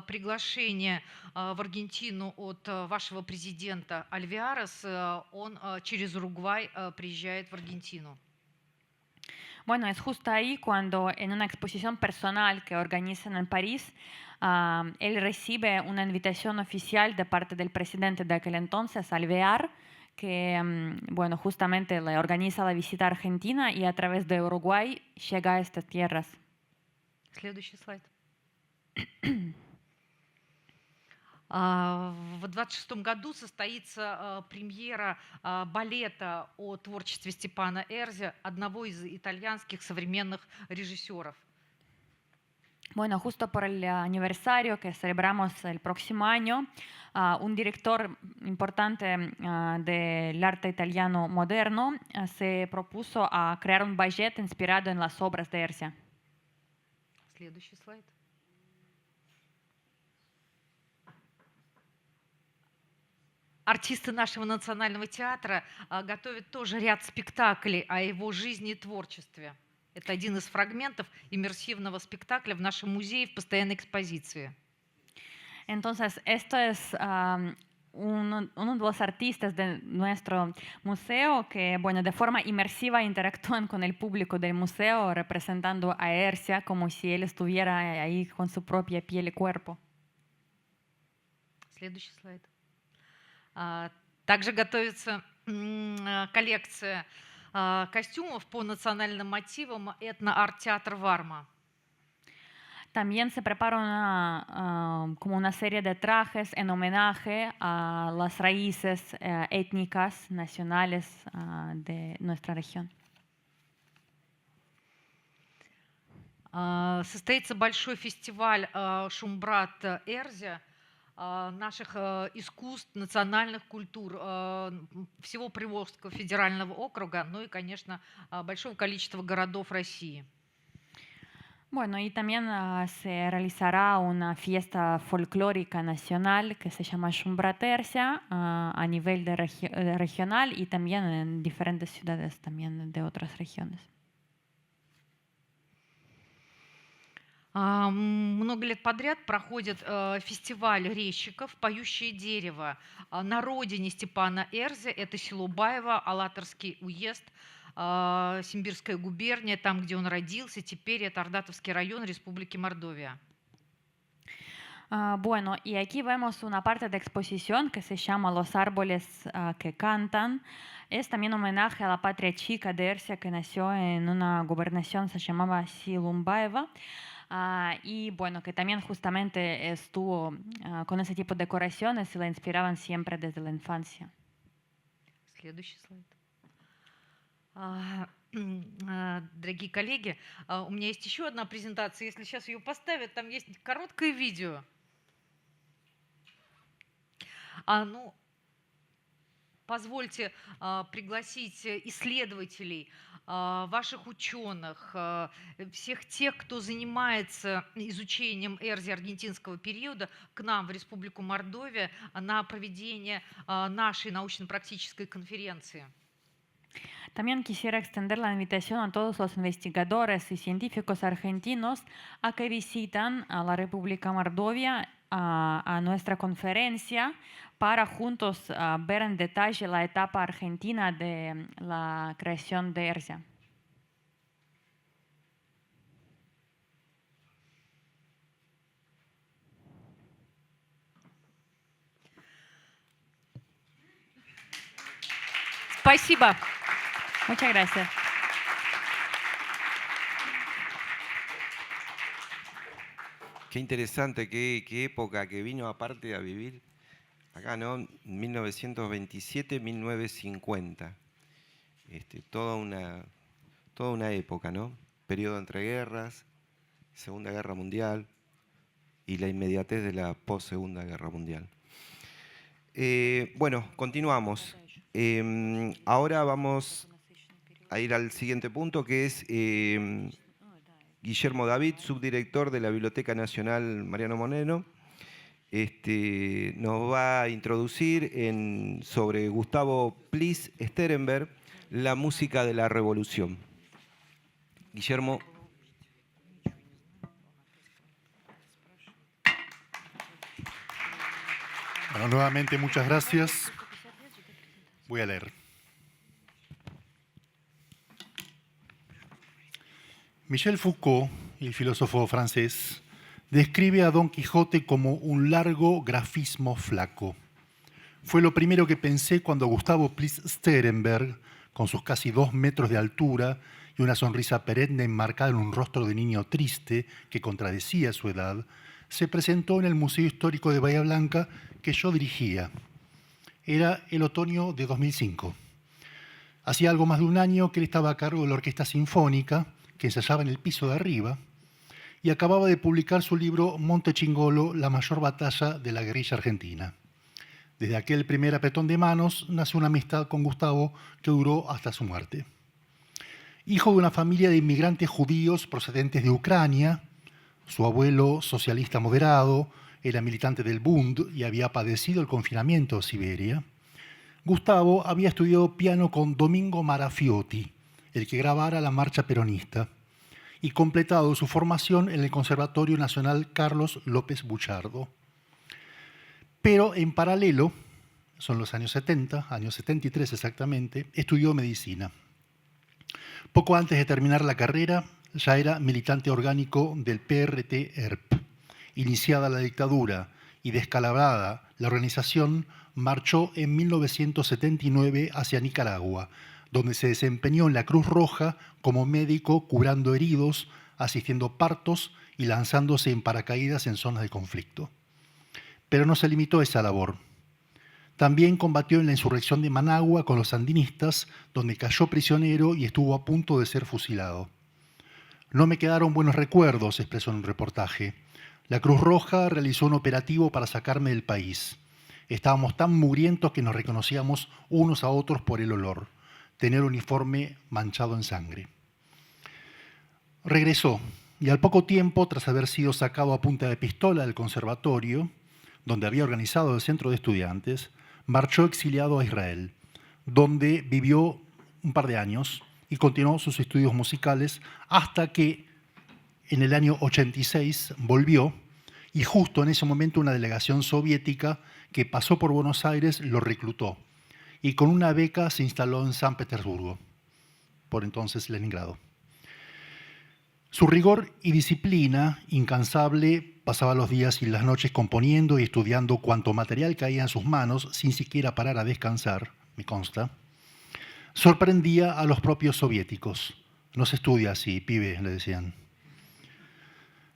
приглашения в Аргентину от вашего президента Альвеарес, он через Уругвай приезжает в Аргентину. Bueno, es justo ahí cuando en una exposición personal que organizan en París, él recibe una invitación oficial de parte del presidente de aquel entonces, Alvear, que bueno, justamente le organiza la visita a Argentina y a través de Uruguay llega a estas tierras. Следующий слайд. В 26 году состоится премьера балета о творчестве Степана Эрзи, одного из итальянских современных режиссеров. Bueno, justo por el aniversario que celebramos el próximo año, un director importante del arte italiano moderno se propuso a crear un ballet inspirado en las obras de Erzi. Следующий слайд. Артисты нашего национального театра готовят тоже ряд спектаклей о его жизни и творчестве. Это один из фрагментов иммерсивного спектакля в нашем музее в постоянной экспозиции. Entonces, esto es uno de los artistas de nuestro museo que, bueno, de forma inmersiva interactúan con el público del museo representando a Erzi como si él estuviera ahí con su propia piel y cuerpo. Следующий слайд. Также готовится коллекция костюмов по национальным мотивам этно-арт-театр Варма. También se prepara como una serie de trajes en homenaje a las raíces étnicas nacionales de nuestra región. Состоится большой фестиваль «Шумбрат Эрзи», наших искусств, национальных культур всего Приволжского федерального округа, ну и, конечно, большого количества городов России. Bueno, y también se realizará una fiesta folclórica nacional que se llama Шумбрат Эрзи a nivel regional y también en diferentes ciudades también de otras regiones. Много лет подряд проходит фестиваль резчиков «Поющее дерево» на родине Степана Эрзи. Это село Баево, Алатырский уезд, Симбирская губерния, там, где он родился. Теперь это Ардатовский район Республики Мордовия. Bueno, y aquí vemos una parte de exposición que se llama Los árboles que cantan. Es también un homenaje a la patria chica de Ercia, que nació en una gobernación, se llamaba Silumbaeva. Y bueno, que también justamente estuvo con ese tipo de decoraciones y la inspiraban siempre desde la infancia. Следующий слайд. Дорогие коллеги, у меня есть еще одна презентация. Если сейчас ее поставят, там есть короткое видео. Ну, позвольте пригласить исследователей, ваших ученых, всех тех, кто занимается изучением Эрзи аргентинского периода, к нам в Республику Мордовия на проведение нашей научно-практической конференции. También quisiera extender la invitación a todos los investigadores y científicos argentinos a que visitan a la República Mordovia a nuestra conferencia para juntos ver en detalle la etapa argentina de la creación de Ercia. Спасибо. Muchas gracias. Qué interesante, qué época que vino aparte a vivir acá, ¿no? 1927-1950. Toda una época, ¿no? Periodo entre guerras, Segunda Guerra Mundial y la inmediatez de la post-Segunda Guerra Mundial. Bueno, continuamos. Ahora vamos a ir al siguiente punto, que es Guillermo David, subdirector de la Biblioteca Nacional Mariano Moreno. Nos va a introducir sobre Gustavo Plis Sterenberg, la música de la revolución. Guillermo. Bueno, nuevamente muchas gracias. Voy a leer. Michel Foucault, el filósofo francés, describe a Don Quijote como un largo grafismo flaco. Fue lo primero que pensé cuando Gustavo Plis Sterenberg, con sus casi 2 metros de altura y una sonrisa perenne enmarcada en un rostro de niño triste que contradecía su edad, se presentó en el Museo Histórico de Bahía Blanca que yo dirigía. Era el otoño de 2005. Hacía algo más de un año que él estaba a cargo de la Orquesta Sinfónica, que ensayaba en el piso de arriba, y acababa de publicar su libro Montechingolo, la mayor batalla de la guerrilla argentina. Desde aquel primer apretón de manos nació una amistad con Gustavo que duró hasta su muerte. Hijo de una familia de inmigrantes judíos procedentes de Ucrania, su abuelo, socialista moderado, era militante del Bund y había padecido el confinamiento en Siberia, Gustavo había estudiado piano con Domingo Marafiotti, el que grabara la marcha peronista, y completado su formación en el Conservatorio Nacional Carlos López Buchardo. Pero en paralelo, son los años 70, años 73 exactamente, estudió medicina. Poco antes de terminar la carrera, ya era militante orgánico del PRT-ERP. Iniciada la dictadura y descalabrada la organización, marchó en 1979 hacia Nicaragua, donde se desempeñó en la Cruz Roja como médico curando heridos, asistiendo partos y lanzándose en paracaídas en zonas de conflicto. Pero no se limitó a esa labor. También combatió en la insurrección de Managua con los sandinistas, donde cayó prisionero y estuvo a punto de ser fusilado. No me quedaron buenos recuerdos, expresó en un reportaje. La Cruz Roja realizó un operativo para sacarme del país. Estábamos tan mugrientos que nos reconocíamos unos a otros por el olor. Tener el uniforme manchado en sangre. Regresó y al poco tiempo, tras haber sido sacado a punta de pistola del conservatorio, donde había organizado el centro de estudiantes, marchó exiliado a Israel, donde vivió un par de años y continuó sus estudios musicales hasta que en el año 86 volvió y justo en ese momento una delegación soviética que pasó por Buenos Aires lo reclutó y con una beca se instaló en San Petersburgo, por entonces Leningrado. Su rigor y disciplina incansable pasaba los días y las noches componiendo y estudiando cuanto material caía en sus manos sin siquiera parar a descansar, me consta. Sorprendía a los propios soviéticos. No se estudia así, pibe, le decían.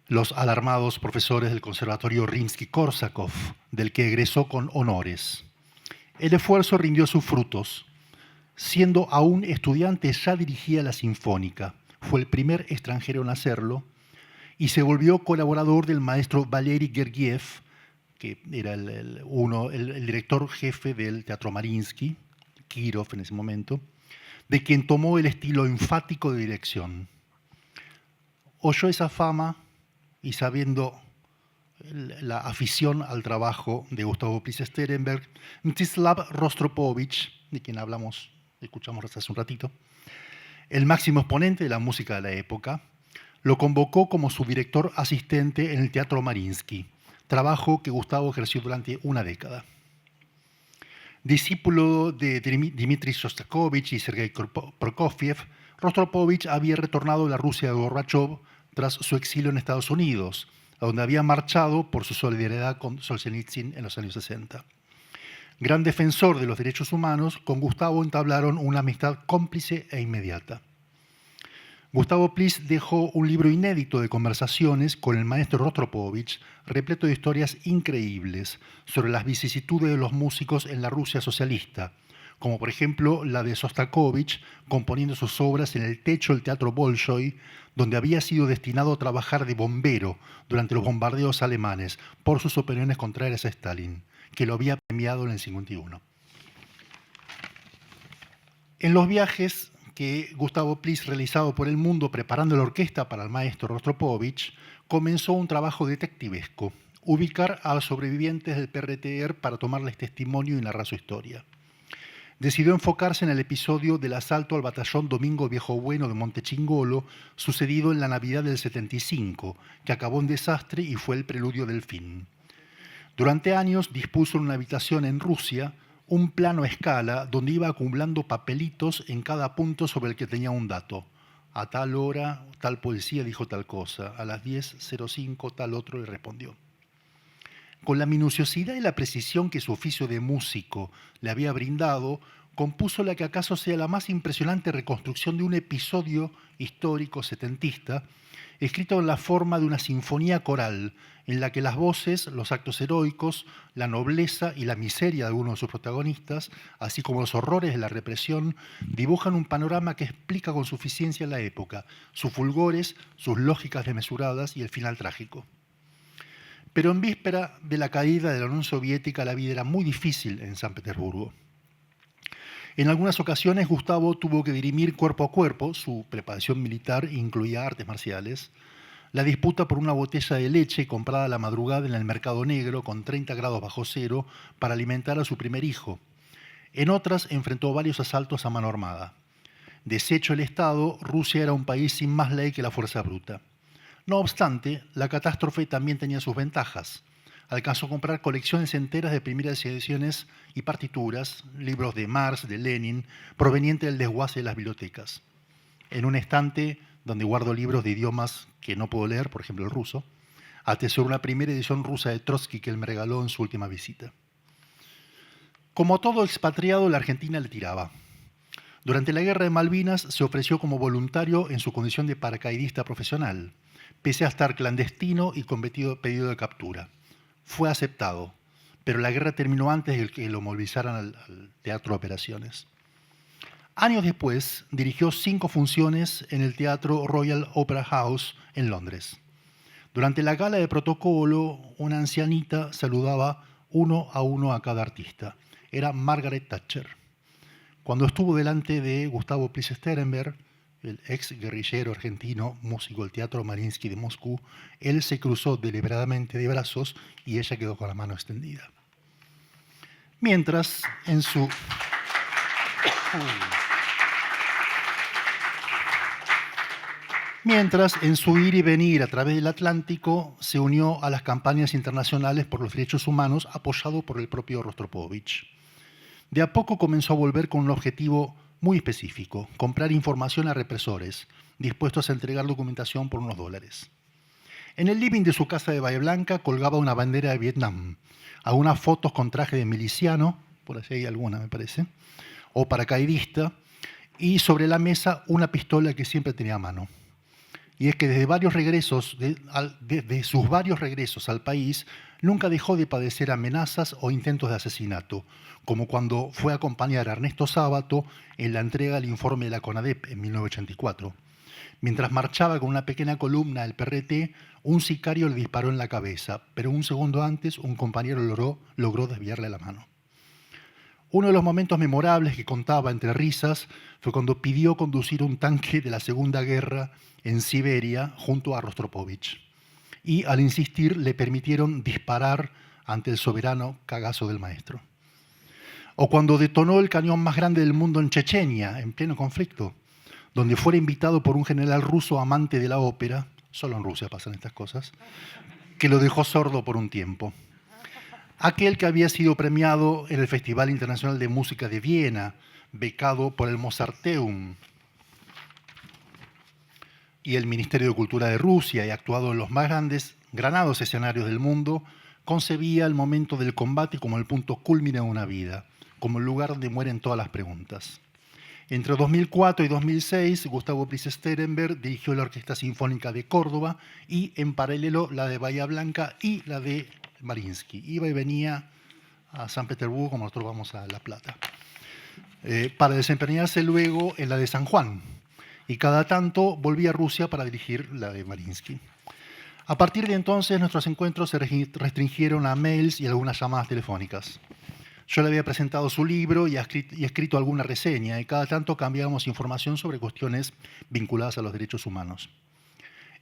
Los alarmados profesores del Conservatorio Rimsky-Korsakov, del que egresó con honores. El esfuerzo rindió sus frutos. Siendo aún estudiante ya dirigía la Sinfónica. Fue el primer extranjero en hacerlo y se volvió colaborador del maestro Valery Gergiev, que era el director jefe del Teatro Mariinsky, Kirov en ese momento, de quien tomó el estilo enfático de dirección. Oyó esa fama y sabiendo la afición al trabajo de Gustavo Plis-Sterenberg, Mstislav Rostropovich, de quien escuchamos hace un ratito, el máximo exponente de la música de la época, lo convocó como su director asistente en el Teatro Mariinsky, trabajo que Gustavo ejerció durante una década. Discípulo de Dmitri Shostakovich y Sergei Prokofiev, Rostropovich había retornado a la Rusia de Gorbachev tras su exilio en Estados Unidos, a donde había marchado por su solidaridad con Solzhenitsyn en los años 60. Gran defensor de los derechos humanos, con Gustavo entablaron una amistad cómplice e inmediata. Gustavo Plis dejó un libro inédito de conversaciones con el maestro Rostropovich, repleto de historias increíbles sobre las vicisitudes de los músicos en la Rusia socialista, como por ejemplo la de Sostakovich componiendo sus obras en el techo del Teatro Bolshoi, donde había sido destinado a trabajar de bombero durante los bombardeos alemanes por sus opiniones contrarias a Stalin, que lo había premiado en el 51. En los viajes que Gustavo Plis realizado por el mundo preparando la orquesta para el maestro Rostropovich, comenzó un trabajo detectivesco, ubicar a los sobrevivientes del PRTR para tomarles testimonio y narrar su historia. Decidió enfocarse en el episodio del asalto al batallón Domingo Viejo Bueno de Montechingolo, sucedido en la Navidad del 75, que acabó en desastre y fue el preludio del fin. Durante años dispuso en una habitación en Rusia un plano a escala donde iba acumulando papelitos en cada punto sobre el que tenía un dato. A tal hora, tal policía dijo tal cosa. A las 10:05 tal otro le respondió. Con la minuciosidad y la precisión que su oficio de músico le había brindado, compuso la que acaso sea la más impresionante reconstrucción de un episodio histórico setentista, escrito en la forma de una sinfonía coral, en la que las voces, los actos heroicos, la nobleza y la miseria de algunos de sus protagonistas, así como los horrores de la represión, dibujan un panorama que explica con suficiencia la época, sus fulgores, sus lógicas desmesuradas y el final trágico. Pero en víspera de la caída de la Unión Soviética, la vida era muy difícil en San Petersburgo. En algunas ocasiones, Gustavo tuvo que dirimir cuerpo a cuerpo, su preparación militar incluía artes marciales, la disputa por una botella de leche comprada a la madrugada en el mercado negro con 30 grados bajo cero para alimentar a su primer hijo. En otras, enfrentó varios asaltos a mano armada. Deshecho el Estado, Rusia era un país sin más ley que la fuerza bruta. No obstante, la catástrofe también tenía sus ventajas. Alcanzó a comprar colecciones enteras de primeras ediciones y partituras, libros de Marx, de Lenin, provenientes del desguace de las bibliotecas. En un estante donde guardo libros de idiomas que no puedo leer, por ejemplo el ruso, atesoró una primera edición rusa de Trotsky que él me regaló en su última visita. Como todo expatriado, la Argentina le tiraba. Durante la Guerra de Malvinas se ofreció como voluntario en su condición de paracaidista profesional, pese a estar clandestino y con pedido de captura. Fue aceptado, pero la guerra terminó antes de que lo movilizaran al Teatro de Operaciones. Años después, dirigió 5 funciones en el Teatro Royal Opera House en Londres. Durante la gala de protocolo, una ancianita saludaba uno a cada artista. Era Margaret Thatcher. Cuando estuvo delante de Gustavo Plis-Sterenberg, el ex guerrillero argentino, músico del Teatro Mariinsky de Moscú, él se cruzó deliberadamente de brazos y ella quedó con la mano extendida. Mientras, en su ir y venir a través del Atlántico, se unió a las campañas internacionales por los derechos humanos apoyado por el propio Rostropovich. De a poco comenzó a volver con un objetivo muy específico, comprar información a represores, dispuestos a entregar documentación por unos $. En el living de su casa de Bahía Blanca colgaba una bandera de Vietnam, algunas fotos con traje de miliciano, por allí hay alguna me parece, o paracaidista, y sobre la mesa una pistola que siempre tenía a mano. Y es que desde sus varios regresos al país, nunca dejó de padecer amenazas o intentos de asesinato, como cuando fue a acompañar a Ernesto Sábato en la entrega del informe de la CONADEP en 1984. Mientras marchaba con una pequeña columna del PRT, un sicario le disparó en la cabeza, pero un segundo antes un compañero logró desviarle la mano. Uno de los momentos memorables que contaba entre risas fue cuando pidió conducir un tanque de la Segunda Guerra en Siberia junto a Rostropovich. Y al insistir le permitieron disparar ante el soberano cagazo del maestro. O cuando detonó el cañón más grande del mundo en Chechenia, en pleno conflicto, donde fuera invitado por un general ruso amante de la ópera, solo en Rusia pasan estas cosas, que lo dejó sordo por un tiempo. Aquel que había sido premiado en el Festival Internacional de Música de Viena, becado por el Mozarteum y el Ministerio de Cultura de Rusia y actuado en los más granados escenarios del mundo, concebía el momento del combate como el punto culmine de una vida, como el lugar donde mueren todas las preguntas. Entre 2004 y 2006, Gustavo Prince-Sterenberg dirigió la Orquesta Sinfónica de Córdoba y, en paralelo, la de Bahía Blanca y la de Mariinsky. Iba y venía a San Petersburgo, como nosotros vamos a La Plata, para desempeñarse luego en la de San Juan. Y cada tanto volvía a Rusia para dirigir la de Mariinsky. A partir de entonces, nuestros encuentros se restringieron a mails y algunas llamadas telefónicas. Yo le había presentado su libro y escrito alguna reseña, y cada tanto cambiábamos información sobre cuestiones vinculadas a los derechos humanos.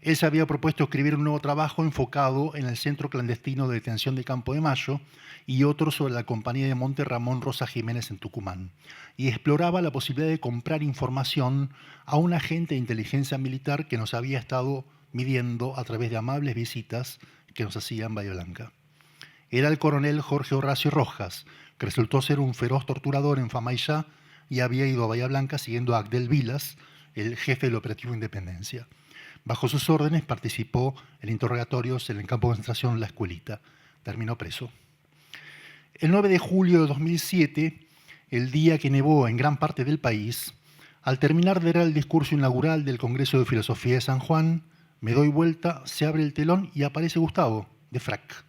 Él se había propuesto escribir un nuevo trabajo enfocado en el centro clandestino de detención de Campo de Mayo y otro sobre la compañía de Monte Ramón Rosa Jiménez en Tucumán, y exploraba la posibilidad de comprar información a un agente de inteligencia militar que nos había estado midiendo a través de amables visitas que nos hacía en Bahía Blanca. Era el coronel Jorge Horacio Rojas, que resultó ser un feroz torturador en Famaillá y había ido a Bahía Blanca siguiendo a Agdel Vilas, el jefe del operativo Independencia. Bajo sus órdenes participó en interrogatorios en el campo de concentración La Escuelita. Terminó preso. El 9 de julio de 2007, el día que nevó en gran parte del país, al terminar de dar el discurso inaugural del Congreso de Filosofía de San Juan, me doy vuelta, se abre el telón y aparece Gustavo, de frac.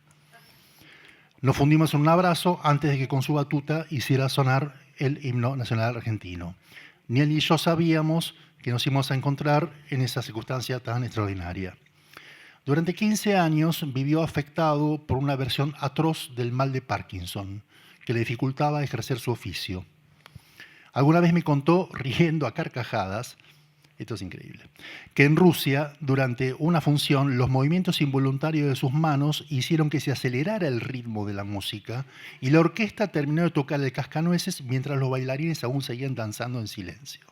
Nos fundimos en un abrazo antes de que con su batuta hiciera sonar el himno nacional argentino. Ni él ni yo sabíamos que nos íbamos a encontrar en esa circunstancia tan extraordinaria. Durante 15 años vivió afectado por una versión atroz del mal de Parkinson, que le dificultaba ejercer su oficio. Alguna vez me contó, riendo a carcajadas, esto es increíble, que en Rusia, durante una función, los movimientos involuntarios de sus manos hicieron que se acelerara el ritmo de la música y la orquesta terminó de tocar el cascanueces mientras los bailarines aún seguían danzando en silencio.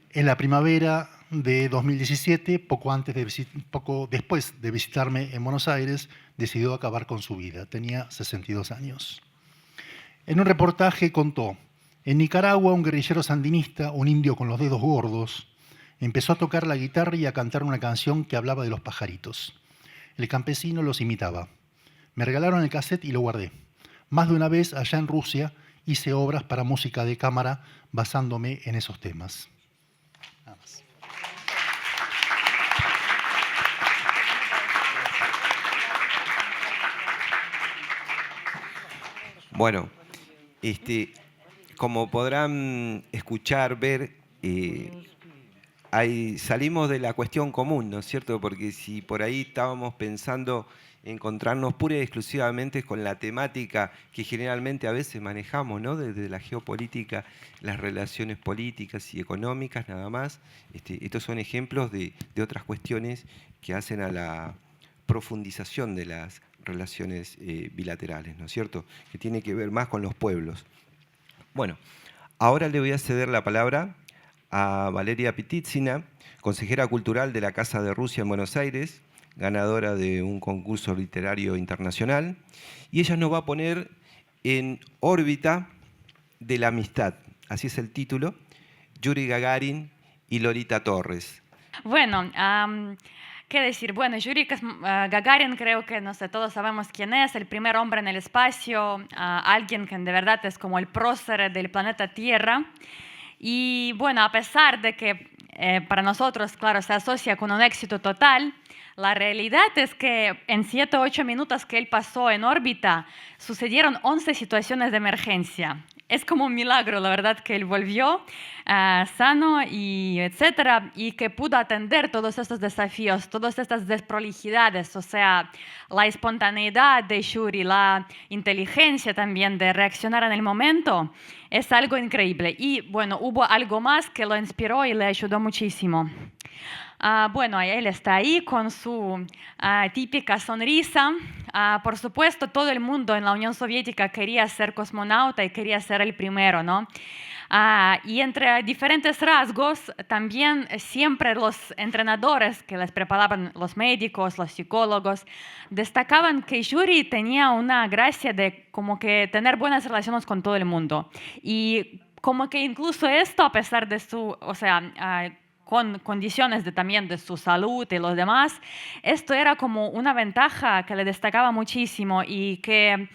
En la primavera de 2017, poco después de visitarme en Buenos Aires, decidió acabar con su vida. Tenía 62 años. En un reportaje contó: en Nicaragua, un guerrillero sandinista, un indio con los dedos gordos, empezó a tocar la guitarra y a cantar una canción que hablaba de los pajaritos. El campesino los imitaba. Me regalaron el cassette y lo guardé. Más de una vez, allá en Rusia, hice obras para música de cámara basándome en esos temas. Nada más. Bueno, como podrán escuchar, ver, salimos de la cuestión común, ¿no es cierto? Porque si por ahí estábamos pensando encontrarnos pura y exclusivamente con la temática que generalmente a veces manejamos, ¿no? Desde la geopolítica, las relaciones políticas y económicas, nada más. Estos son ejemplos de otras cuestiones que hacen a la profundización de las relaciones bilaterales, ¿no es cierto? Que tiene que ver más con los pueblos. Bueno, ahora le voy a ceder la palabra a Valeria Pititsina, consejera cultural de la Casa de Rusia en Buenos Aires, ganadora de un concurso literario internacional, y ella nos va a poner en órbita de la amistad, así es el título, Yuri Gagarin y Lolita Torres. Bueno, ¿qué decir? Bueno, Yuri Gagarin, creo que no sé, todos sabemos quién es, el primer hombre en el espacio, alguien que de verdad es como el prócer del planeta Tierra. Y bueno, a pesar de que para nosotros, claro, se asocia con un éxito total, la realidad es que en 7 o 8 minutos que él pasó en órbita, sucedieron 11 situaciones de emergencia. Es como un milagro, la verdad, que él volvió sano y etcétera, y que pudo atender todos estos desafíos, todas estas desprolijidades, o sea, la espontaneidad de Yuri, la inteligencia también de reaccionar en el momento, es algo increíble. Y bueno, hubo algo más que lo inspiró y le ayudó muchísimo. Bueno, él está ahí con su típica sonrisa. Por supuesto, todo el mundo en la Unión Soviética quería ser cosmonauta y quería ser el primero, ¿no? Y entre diferentes rasgos, también siempre los entrenadores que les preparaban, los médicos, los psicólogos, destacaban que Yuri tenía una gracia de como que tener buenas relaciones con todo el mundo. Y como que incluso esto, a pesar de su, o sea, con condiciones también de su salud y los demás, esto era como una ventaja que le destacaba muchísimo y que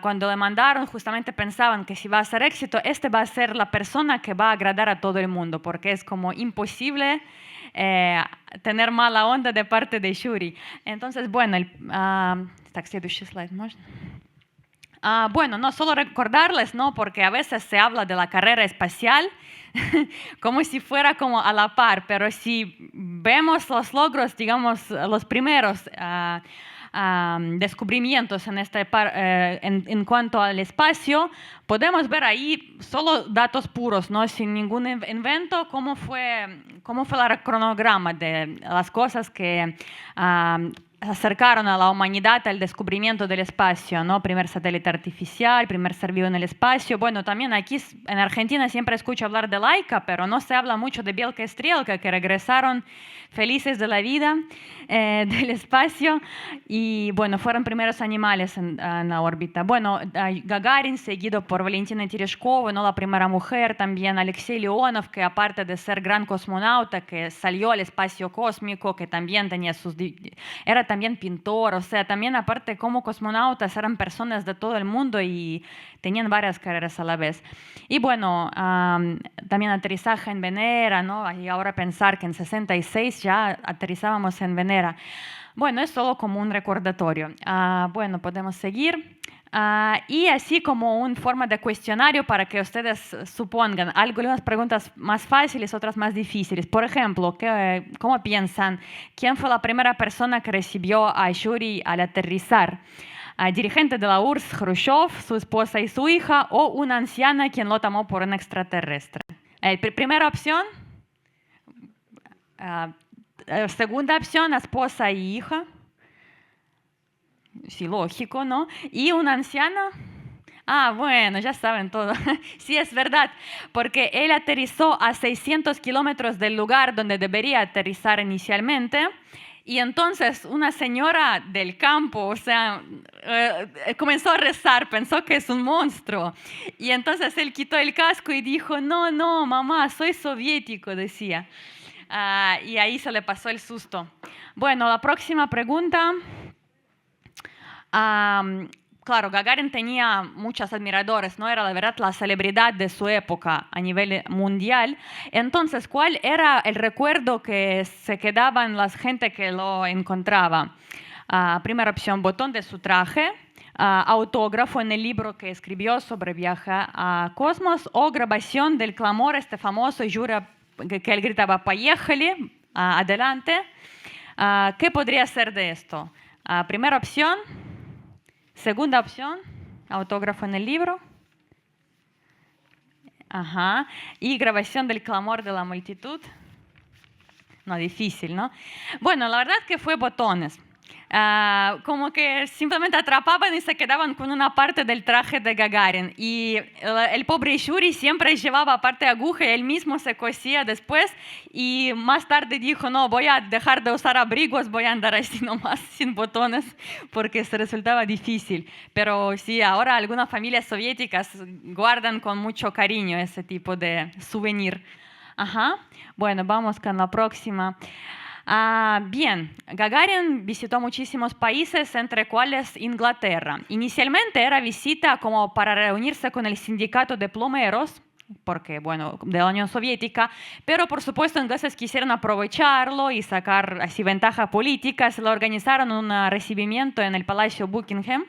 cuando le mandaron justamente pensaban que si va a ser éxito, este va a ser la persona que va a agradar a todo el mundo, porque es como imposible tener mala onda de parte de Yuri. Entonces, bueno, следующий slide, ¿можно? Bueno, no solo recordarles, ¿no? Porque a veces se habla de la carrera espacial como si fuera como a la par, pero si vemos los logros, digamos, los primeros descubrimientos en cuanto al espacio, podemos ver ahí solo datos puros, ¿no? Sin ningún invento, cómo fue el cronograma de las cosas que acercaron a la humanidad al descubrimiento del espacio, ¿no? Primer satélite artificial, primer ser vivo en el espacio. Bueno, también aquí en Argentina siempre escucho hablar de Laika, pero no se habla mucho de Белка y Стрелка, que regresaron felices de la vida del espacio y, bueno, fueron primeros animales en la órbita. Bueno, Gagarin, seguido por Valentina Tereshkova, ¿no? La primera mujer, también Alexei Leonov, que aparte de ser gran cosmonauta, que salió al espacio cósmico, que también tenía era también pintor, o sea, también aparte como cosmonautas eran personas de todo el mundo y tenían varias carreras a la vez. Y bueno, también aterrizaje en Venera, ¿no? Y ahora pensar que en 66 ya aterrizábamos en Venera. Bueno, es solo como un recordatorio. Bueno, podemos seguir. Y así como una forma de cuestionario para que ustedes supongan algunas preguntas más fáciles, otras más difíciles. Por ejemplo, ¿cómo piensan? ¿Quién fue la primera persona que recibió a Yuri al aterrizar? ¿Dirigente de la URSS, Khrushchev, su esposa y su hija, o una anciana quien lo tomó por un extraterrestre? Primera opción. Segunda opción, esposa y hija. Sí, lógico, ¿no? ¿Y una anciana? Bueno, ya saben todo. Sí, es verdad, porque él aterrizó a 600 kilómetros del lugar donde debería aterrizar inicialmente. Y entonces una señora del campo, o sea, comenzó a rezar, pensó que es un monstruo. Y entonces él quitó el casco y dijo, no, no, mamá, soy soviético, decía. Y ahí se le pasó el susto. Bueno, la próxima pregunta. Claro, Gagarin tenía muchos admiradores, ¿no? Era la verdad la celebridad de su época a nivel mundial. Entonces, ¿cuál era el recuerdo que se quedaban la gente que lo encontraba? Primera opción, botón de su traje, autógrafo en el libro que escribió sobre viaje a Cosmos o grabación del clamor, famoso que él gritaba, «Поехали», adelante. ¿Qué podría ser de esto? Primera opción. Segunda opción, autógrafo en el libro. Ajá. Y grabación del clamor de la multitud. No, difícil, ¿no? Bueno, la verdad que fue botones. Como que simplemente atrapaban y se quedaban con una parte del traje de Gagarin. Y el pobre Yuri siempre llevaba aparte aguja y él mismo se cosía después. Y más tarde dijo, no, voy a dejar de usar abrigos, voy a andar así nomás sin botones porque se resultaba difícil. Pero sí, ahora algunas familias soviéticas guardan con mucho cariño ese tipo de souvenir. Ajá. Bueno, vamos con la próxima. Bien, Gagarin visitó muchísimos países, entre cuales Inglaterra. Inicialmente era visita como para reunirse con el sindicato de plomeros, porque, bueno, de la Unión Soviética, pero por supuesto ingleses quisieron aprovecharlo y sacar así ventaja política, se lo organizaron un recibimiento en el Palacio Buckingham,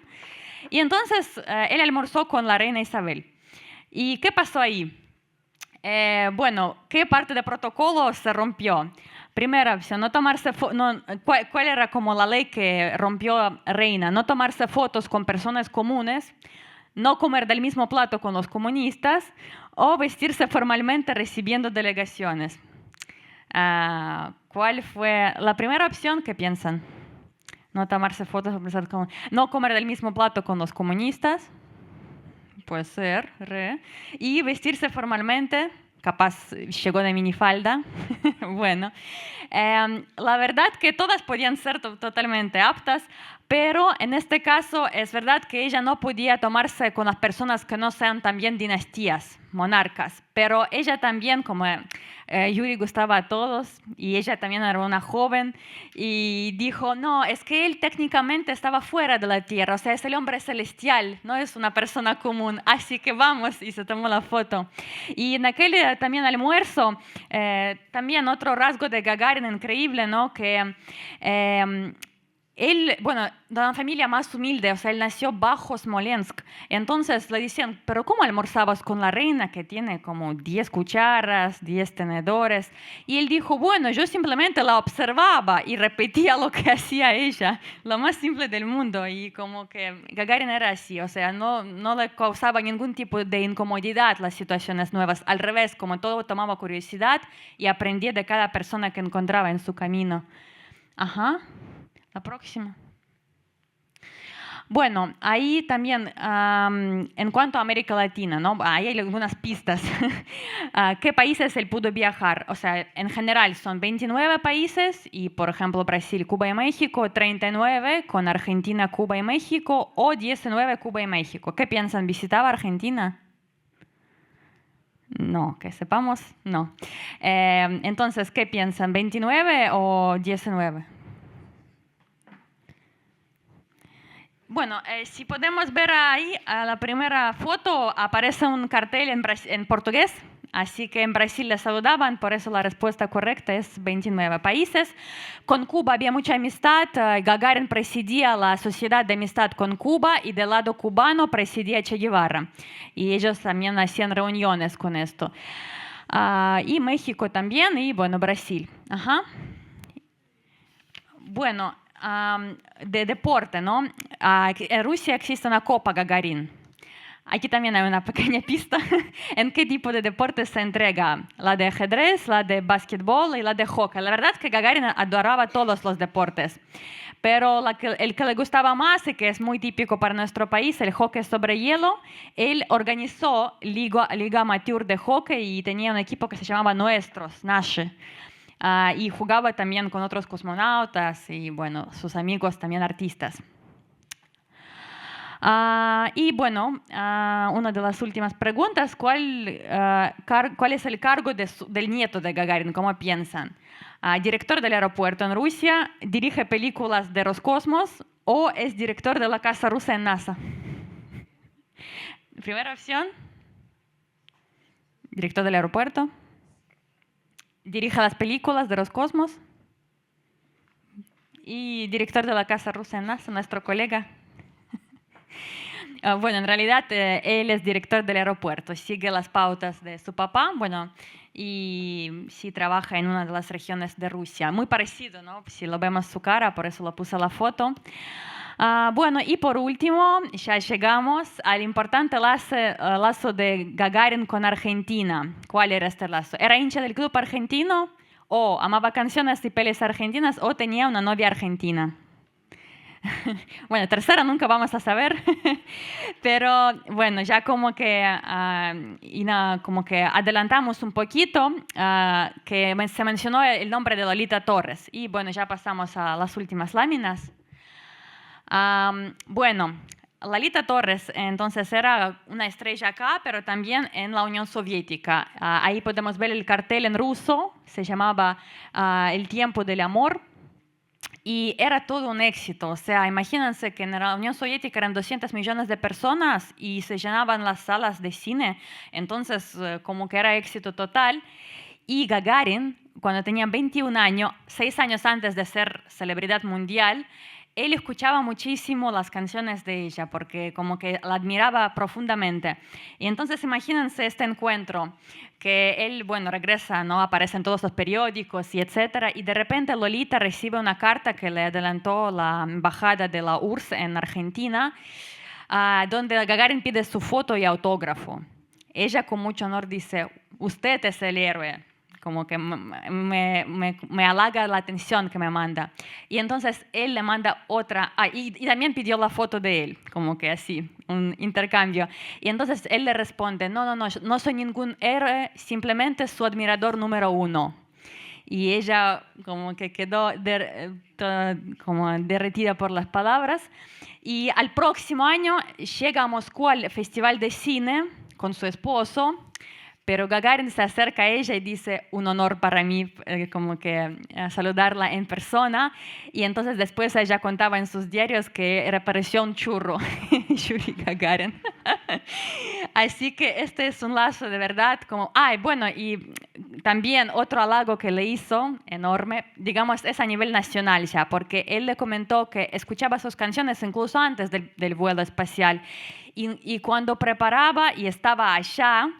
y entonces él almorzó con la reina Isabel. ¿Y qué pasó ahí? Bueno, ¿qué parte del protocolo se rompió? Primera opción, no tomarse ¿cuál era como la ley que rompió Reina? No tomarse fotos con personas comunes, no comer del mismo plato con los comunistas o vestirse formalmente recibiendo delegaciones. ¿Cuál fue la primera opción? ¿Qué piensan? No tomarse fotos con personas comunes, no comer del mismo plato con los comunistas. Puede ser, y vestirse formalmente, capaz llegó de minifalda. Bueno, la verdad que todas podían ser totalmente aptas, pero en este caso es verdad que ella no podía tomarse con las personas que no sean también dinastías, monarcas, pero ella también, como Yuri gustaba a todos y ella también era una joven y dijo, no, es que él técnicamente estaba fuera de la tierra, o sea, es el hombre celestial, no es una persona común, así que vamos, y se tomó la foto. Y en aquel también almuerzo, también otro rasgo de Gagarin increíble, ¿no? Que él, bueno, de una familia más humilde, o sea, él nació bajo Smolensk. Entonces le decían, ¿pero cómo almorzabas con la reina que tiene como 10 cucharas, 10 tenedores? Y él dijo, bueno, yo simplemente la observaba y repetía lo que hacía ella, lo más simple del mundo. Y como que Gagarin era así, o sea, no le causaba ningún tipo de incomodidad las situaciones nuevas. Al revés, como todo tomaba curiosidad y aprendía de cada persona que encontraba en su camino. Ajá. La próxima. Bueno, ahí también, en cuanto a América Latina, ¿no? Ahí hay algunas pistas. ¿Qué países él pudo viajar? O sea, en general son 29 países y, por ejemplo, Brasil, Cuba y México, 39 con Argentina, Cuba y México o 19 Cuba y México. ¿Qué piensan? ¿Visitaba Argentina? No, que sepamos, no. Entonces, ¿qué piensan? ¿29 o 19? Bueno, si podemos ver ahí, a la primera foto aparece un cartel en portugués, así que en Brasil le saludaban, por eso la respuesta correcta es 29 países. Con Cuba había mucha amistad, Gagarin presidía la Sociedad de Amistad con Cuba y del lado cubano presidía Che Guevara, y ellos también hacían reuniones con esto. Y México también, y bueno, Brasil. Ajá. Bueno, de deporte, ¿no? En Rusia existe una Copa Gagarin. Aquí también hay una pequeña pista. ¿En qué tipo de deportes se entrega? La de ajedrez, la de básquetbol y la de hockey. La verdad es que Gagarin adoraba todos los deportes. Pero el que le gustaba más y que es muy típico para nuestro país, el hockey sobre hielo, él organizó Liga Amateur de hockey y tenía un equipo que se llamaba Nuestros, Nasze. Y jugaba también con otros cosmonautas y, bueno, sus amigos también artistas. Y, bueno, una de las últimas preguntas, ¿cuál es el cargo del nieto de Gagarin? ¿Cómo piensan? ¿Director del aeropuerto en Rusia? ¿Dirige películas de Roscosmos? ¿O es director de la Casa Rusa en NASA? Primera opción. Director del aeropuerto. Dirige las películas de Roscosmos y director de la Casa Rusa en NASA, nuestro colega. Bueno, en realidad él es director del aeropuerto, sigue las pautas de su papá, bueno, y sí trabaja en una de las regiones de Rusia. Muy parecido, ¿no? Si lo vemos su cara, por eso lo puse la foto. Bueno, y por último, ya llegamos al importante lazo de Gagarin con Argentina. ¿Cuál era este lazo? ¿Era hincha del club argentino? ¿O amaba canciones y pelis argentinas? ¿O tenía una novia argentina? Bueno, tercera nunca vamos a saber, pero bueno, ya como que adelantamos un poquito que se mencionó el nombre de Lolita Torres. Y bueno, ya pasamos a las últimas láminas. Bueno, Lolita Torres, entonces, era una estrella acá, pero también en la Unión Soviética. Ahí podemos ver el cartel en ruso, se llamaba El tiempo del amor. Y era todo un éxito. O sea, imagínense que en la Unión Soviética eran 200 millones de personas y se llenaban las salas de cine. Entonces, como que era éxito total. Y Gagarin, cuando tenía 21 años, 6 años antes de ser celebridad mundial, él escuchaba muchísimo las canciones de ella porque como que la admiraba profundamente. Y entonces imagínense este encuentro, que él, bueno, regresa, ¿no? Aparece en todos los periódicos y etcétera, y de repente Lolita recibe una carta que le adelantó la embajada de la URSS en Argentina, donde Gagarin pide su foto y autógrafo. Ella con mucho honor dice, usted es el héroe. Como que me halaga la atención que me manda. Y entonces él le manda otra, y también pidió la foto de él, como que así, un intercambio. Y entonces él le responde, no soy ningún héroe, simplemente su admirador número 1. Y ella como que quedó como derretida por las palabras. Y al próximo año llega a Moscú al Festival de Cine con su esposo. Pero Gagarin se acerca a ella y dice, un honor para mí, como que saludarla en persona. Y entonces después ella contaba en sus diarios que reapareció un churro, Yuri Gagarin. Así que este es un lazo de verdad. Bueno, y también otro halago que le hizo, enorme, digamos, es a nivel nacional ya, porque él le comentó que escuchaba sus canciones incluso antes del vuelo espacial. Y cuando preparaba y estaba allá,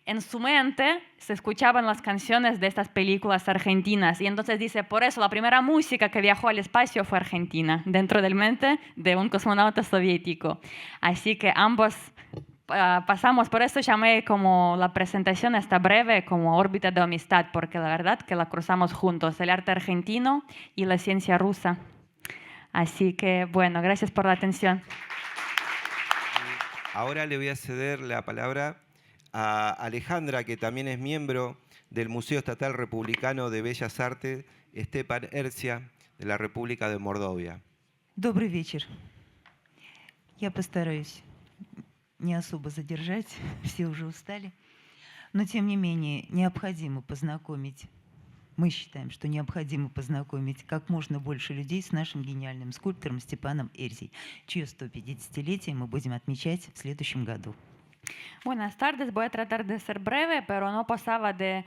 en su mente se escuchaban las canciones de estas películas argentinas. Y entonces dice, por eso la primera música que viajó al espacio fue argentina, dentro del mente de un cosmonauta soviético. Así que ambos pasamos, por eso llamé como la presentación esta breve como órbita de amistad, porque la verdad que la cruzamos juntos, el arte argentino y la ciencia rusa. Así que, bueno, gracias por la atención. Ahora le voy a ceder la palabra a Alejandra, que también es miembro del Museo Estatal Republicano de Bellas Artes Степан Эрзя de la República de Mordovia. Добрый вечер. Я постараюсь не особо задержать, все уже устали. Но, тем не менее, необходимо познакомить, мы считаем, что необходимо познакомить как можно больше людей с нашим гениальным скульптором Степаном Эрзей, чье 150-летие мы будем отмечать в следующем году. Buenas tardes, voy a tratar de ser breve, pero no pasaba de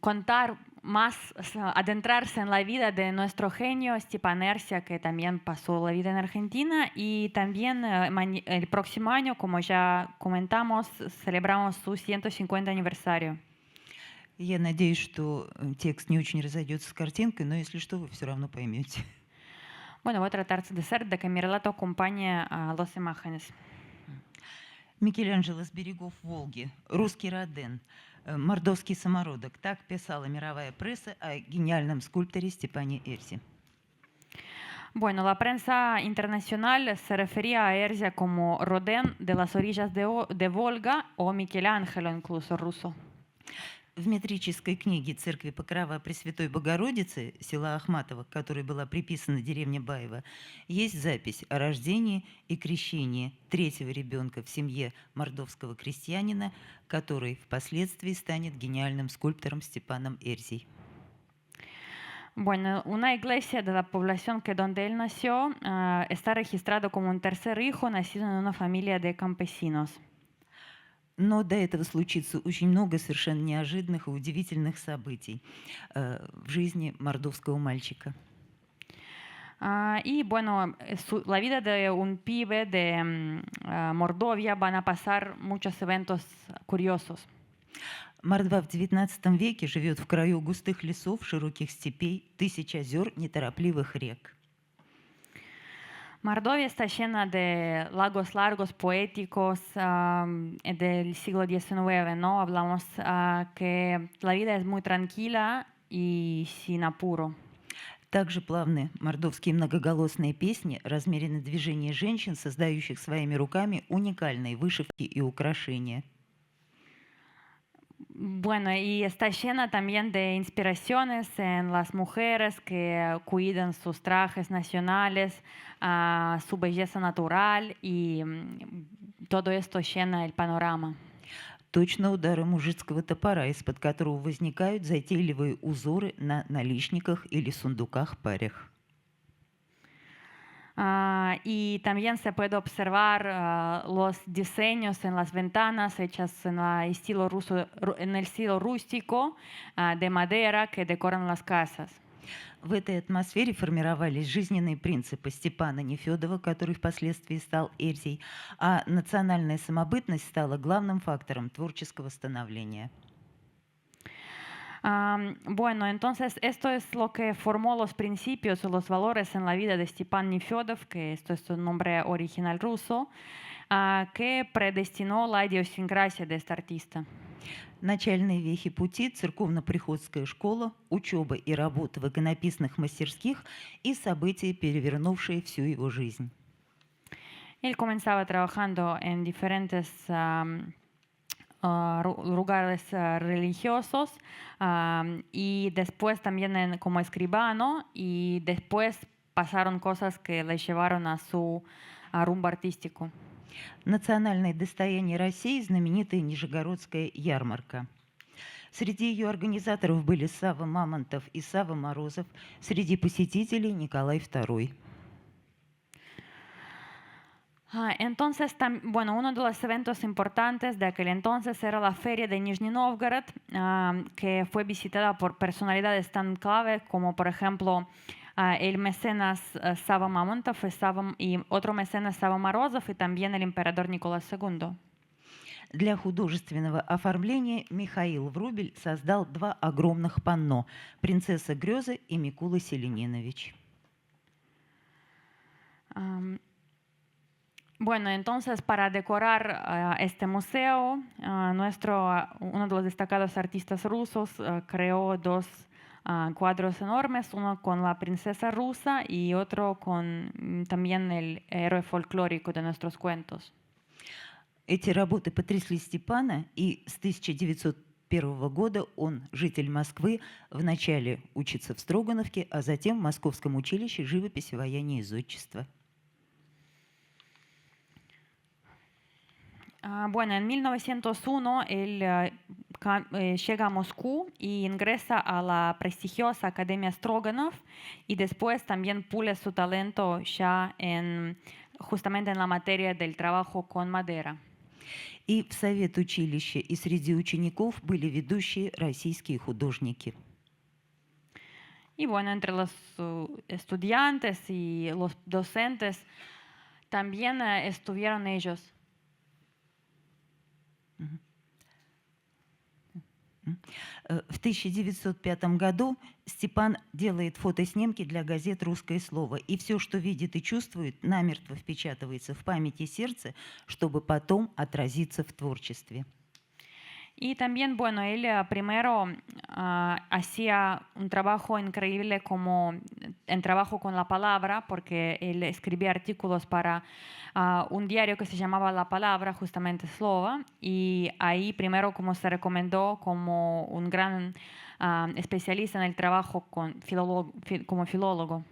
contar más, adentrarse en la vida de nuestro genio Stepan Erzia, que también pasó la vida en Argentina, y también el próximo año, como ya comentamos, celebramos su 150 aniversario. Я надеюсь, что текст не очень разойдется с картинкой, но если что, вы все равно поймете. Bueno, voy a tratar de que mi relato acompañe a las imágenes. Микеланджело с берегов Волги, русский Роден, мордовский самородок. Так писала мировая пресса о гениальном скульпторе Степане Эрзи. Bueno, la prensa internacional se refería a Erzia como Rodin de las orillas de Volga o Michelangelo, incluso ruso. В метрической книге церкви Покрова Пресвятой Богородицы села Ахматово, к которой была приписана деревня Баева, есть запись о рождении и крещении третьего ребенка в семье мордовского крестьянина, который впоследствии станет гениальным скульптором Степаном Эрзей. Bueno, una iglesia de la población que donde él nació está registrado como un tercer hijo nacido en una familia de campesinos. Но до этого случится очень много совершенно неожиданных и удивительных событий в жизни мордовского мальчика. Y bueno, la vida de un pibe de Mordovia van a pasar muchos eventos curiosos. Мордва в XIX веке живет в краю густых лесов, широких степей, тысяч озер, неторопливых рек. Mordovia está llena de lagos largos, poéticos del siglo XIX, ¿no? Hablamos que la vida es muy tranquila y sin apuro. Также плавные мордовские многоголосные песни, размеренные движения женщин, создающих своими руками уникальные вышивки и украшения. Bueno, y está llena también de inspiraciones en las mujeres que cuidan sus trajes nacionales, su belleza natural, y todo esto llena el panorama. Точно удары мужицкого топора, из-под которого возникают затейливые узоры на наличниках или сундуках-парях. Y también se puede observar los diseños en las ventanas hechas en el estilo rústico de madera que decoran las casas. В этой атмосфере формировались жизненные принципы Степана Нефёдова, который впоследствии стал Эльзей, а национальная самобытность стала главным фактором творческого становления. Bueno, entonces esto es lo que formó los principios o los valores en la vida de Степан Нефёдов, que esto es su nombre original ruso, que predestinó la idiosincrasia de este artista. Начальные вехи пути, церковно-приходская школа, учеба и работа в иконописных мастерских и события, перевернувшие всю его жизнь. Él comenzaba trabajando en diferentes lugares religiosos y después también como escribano, y después pasaron cosas que le llevaron a su rumbo artístico. Национальное достояние России – знаменитая Нижегородская ярмарка. Среди ее организаторов были Савва Мамонтов и Савва Морозов, среди посетителей Николай II. Entonces, bueno, uno de los eventos importantes de aquel entonces era la feria de Nizhny Novgorod, que fue visitada por personalidades tan clave como, por ejemplo, el mecenas Савва Мамонтов y otro mecenas Савва Морозов, y también el emperador Nicolás II. Для художественного оформления Михаил Врубель создал два огромных панно «Принцесса Грёзы» и Микула Селенинович. Bueno, entonces para decorar este museo, uno de los destacados artistas rusos creó dos cuadros enormes, uno con la princesa rusa y otro con también el héroe folclórico de nuestros cuentos. Эти работы потрясли Степана, и с 1901 года он, житель Москвы, вначале учится в Строгановке, а затем в Московском училище живописи, ваяния и зодчества. Bueno, en 1901 él llega a Moscú y ingresa a la prestigiosa Academia Stroganov, y después también pule su talento ya justamente en la materia del trabajo con madera. И в совет училища, и среди учеников были ведущие российские художники. Y bueno, entre los estudiantes y los docentes también estuvieron ellos. В 1905 году Степан делает фотоснимки для газет «Русское слово», и все, что видит и чувствует, намертво впечатывается в память и сердце, чтобы потом отразиться в творчестве. Y también, bueno, él primero hacía un trabajo increíble en trabajo con la palabra, porque él escribía artículos para un diario que se llamaba La Palabra, justamente Slova, y ahí primero como se recomendó como un gran especialista en el trabajo como filólogo.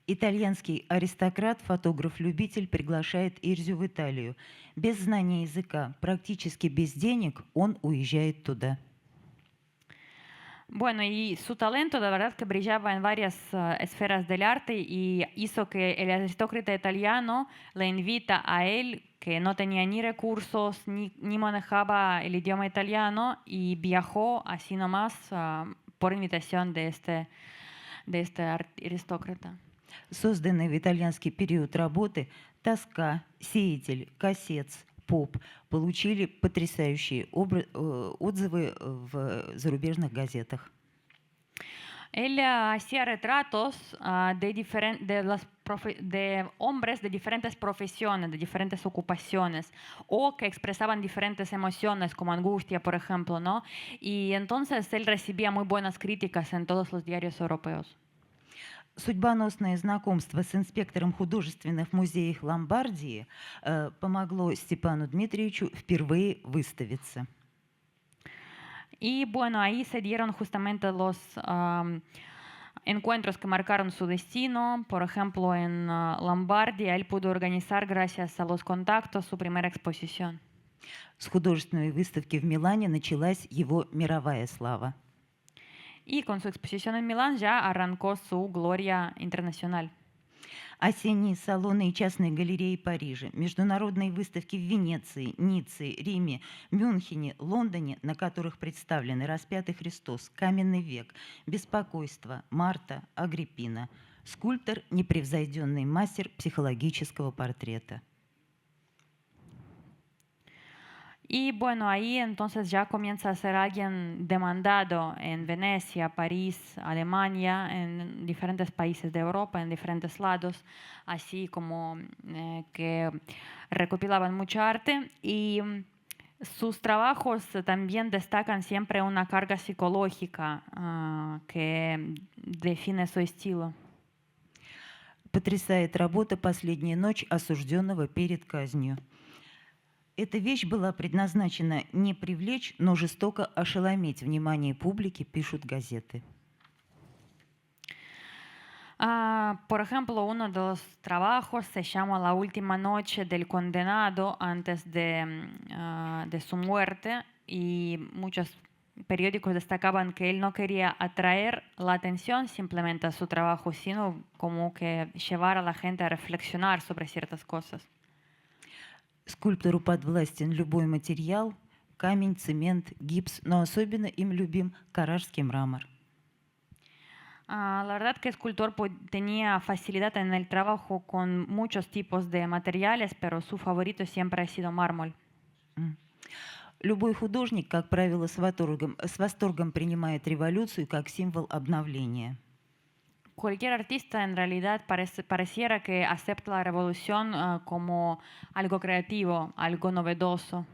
Итальянский аристократ, фотограф-любитель приглашает Эльзю в Италию. Без знания языка, практически без денег, он уезжает туда. Bueno, y su talento de verdad que brillaba en varias esferas del arte, y hizo que el aristócrata italiano le invita a él, que no tenía ni recursos ni manejaba el idioma italiano, y viajó así nomás por invitación de este aristócrata. Созданные в итальянский период работы «Тоска», «Сеятель», «Кассец», «Поп» получили потрясающие отзывы в зарубежных газетах. Él hacía retratos de hombres de diferentes profesiones, de diferentes ocupaciones, o que expresaban diferentes emociones, como angustia, por ejemplo, ¿no? Y entonces él recibía muy buenas críticas en todos los diarios europeos. Судьбоносное знакомство с инспектором художественных музеев Ломбардии помогло Степану Дмитриевичу впервые выставиться. Y bueno, ahí se dieron justamente los encuentros que marcaron su destino. Por ejemplo, en Ломбардия él pudo organizar, gracias a los contactos, su primera exposición. С художественной выставки в Милане началась его мировая слава. Y con su exposición en Milán ya arrancó su gloria internacional. Осенние салоны и частные галереи Парижа, международные выставки в Венеции, Ницце, Риме, Мюнхене, Лондоне, на которых представлены Распятый Христос, Каменный век, Беспокойство, Марта, Агриппина. Скульптор – непревзойденный мастер психологического портрета. Y bueno, ahí entonces ya comienza a ser alguien demandado en Venecia, París, Alemania, en diferentes países de Europa, en diferentes lados, así como que recopilaban mucha arte y sus trabajos también destacan siempre una carga psicológica que define su estilo. Потрясает работа «Последняя ночь» осужденного перед казнью. Эта вещь была предназначена не привлечь, но жестоко ошеломить внимание публики, пишут газеты. Por ejemplo, uno de los trabajos se llama La última noche del condenado antes de su muerte y muchos periódicos destacaban que él no quería atraer la atención simplemente a su trabajo, sino como que llevar a la gente a reflexionar sobre ciertas cosas. Скульптору подвластен любой материал, камень, цемент, гипс, но особенно им любим карражский мрамор. La verdad que el escultor tenía facilidad en el trabajo con muchos tipos de materiales, pero su favorito siempre ha sido mármol. Любой художник, как правило, с восторгом принимает революцию как символ обновления. Cualquier artista en realidad pareciera que acepta la revolución como algo creativo, algo novedoso.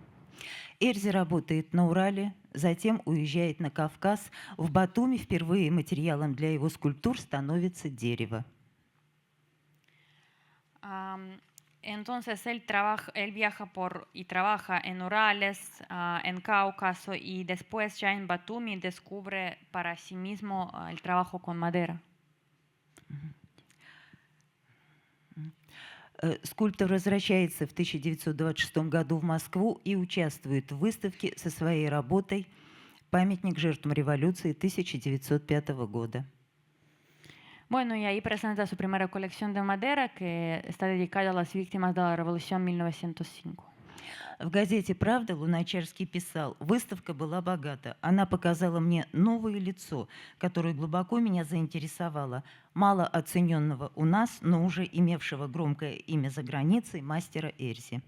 Эрзи работает на Урале, затем уезжает на Кавказ. В Батуми впервые материалом для его скульптур становится дерево. Entonces él viaja y trabaja en Urales, en Cáucaso y después ya en Batumi descubre para sí mismo el trabajo con madera. Скульптор возвращается в 1926 году в Москву и участвует в выставке со своей работой «Памятник жертвам революции» 1905 года. Bueno, y ahí presenta su primera colección de madera que está dedicada a las víctimas de la Revolución 1905. В газете «Правда» Луначарский писал: «Выставка была богата. Она показала мне новое лицо, которое глубоко меня заинтересовало, мало оцененного у нас, но уже имевшего громкое имя за границей, мастера Эрзи».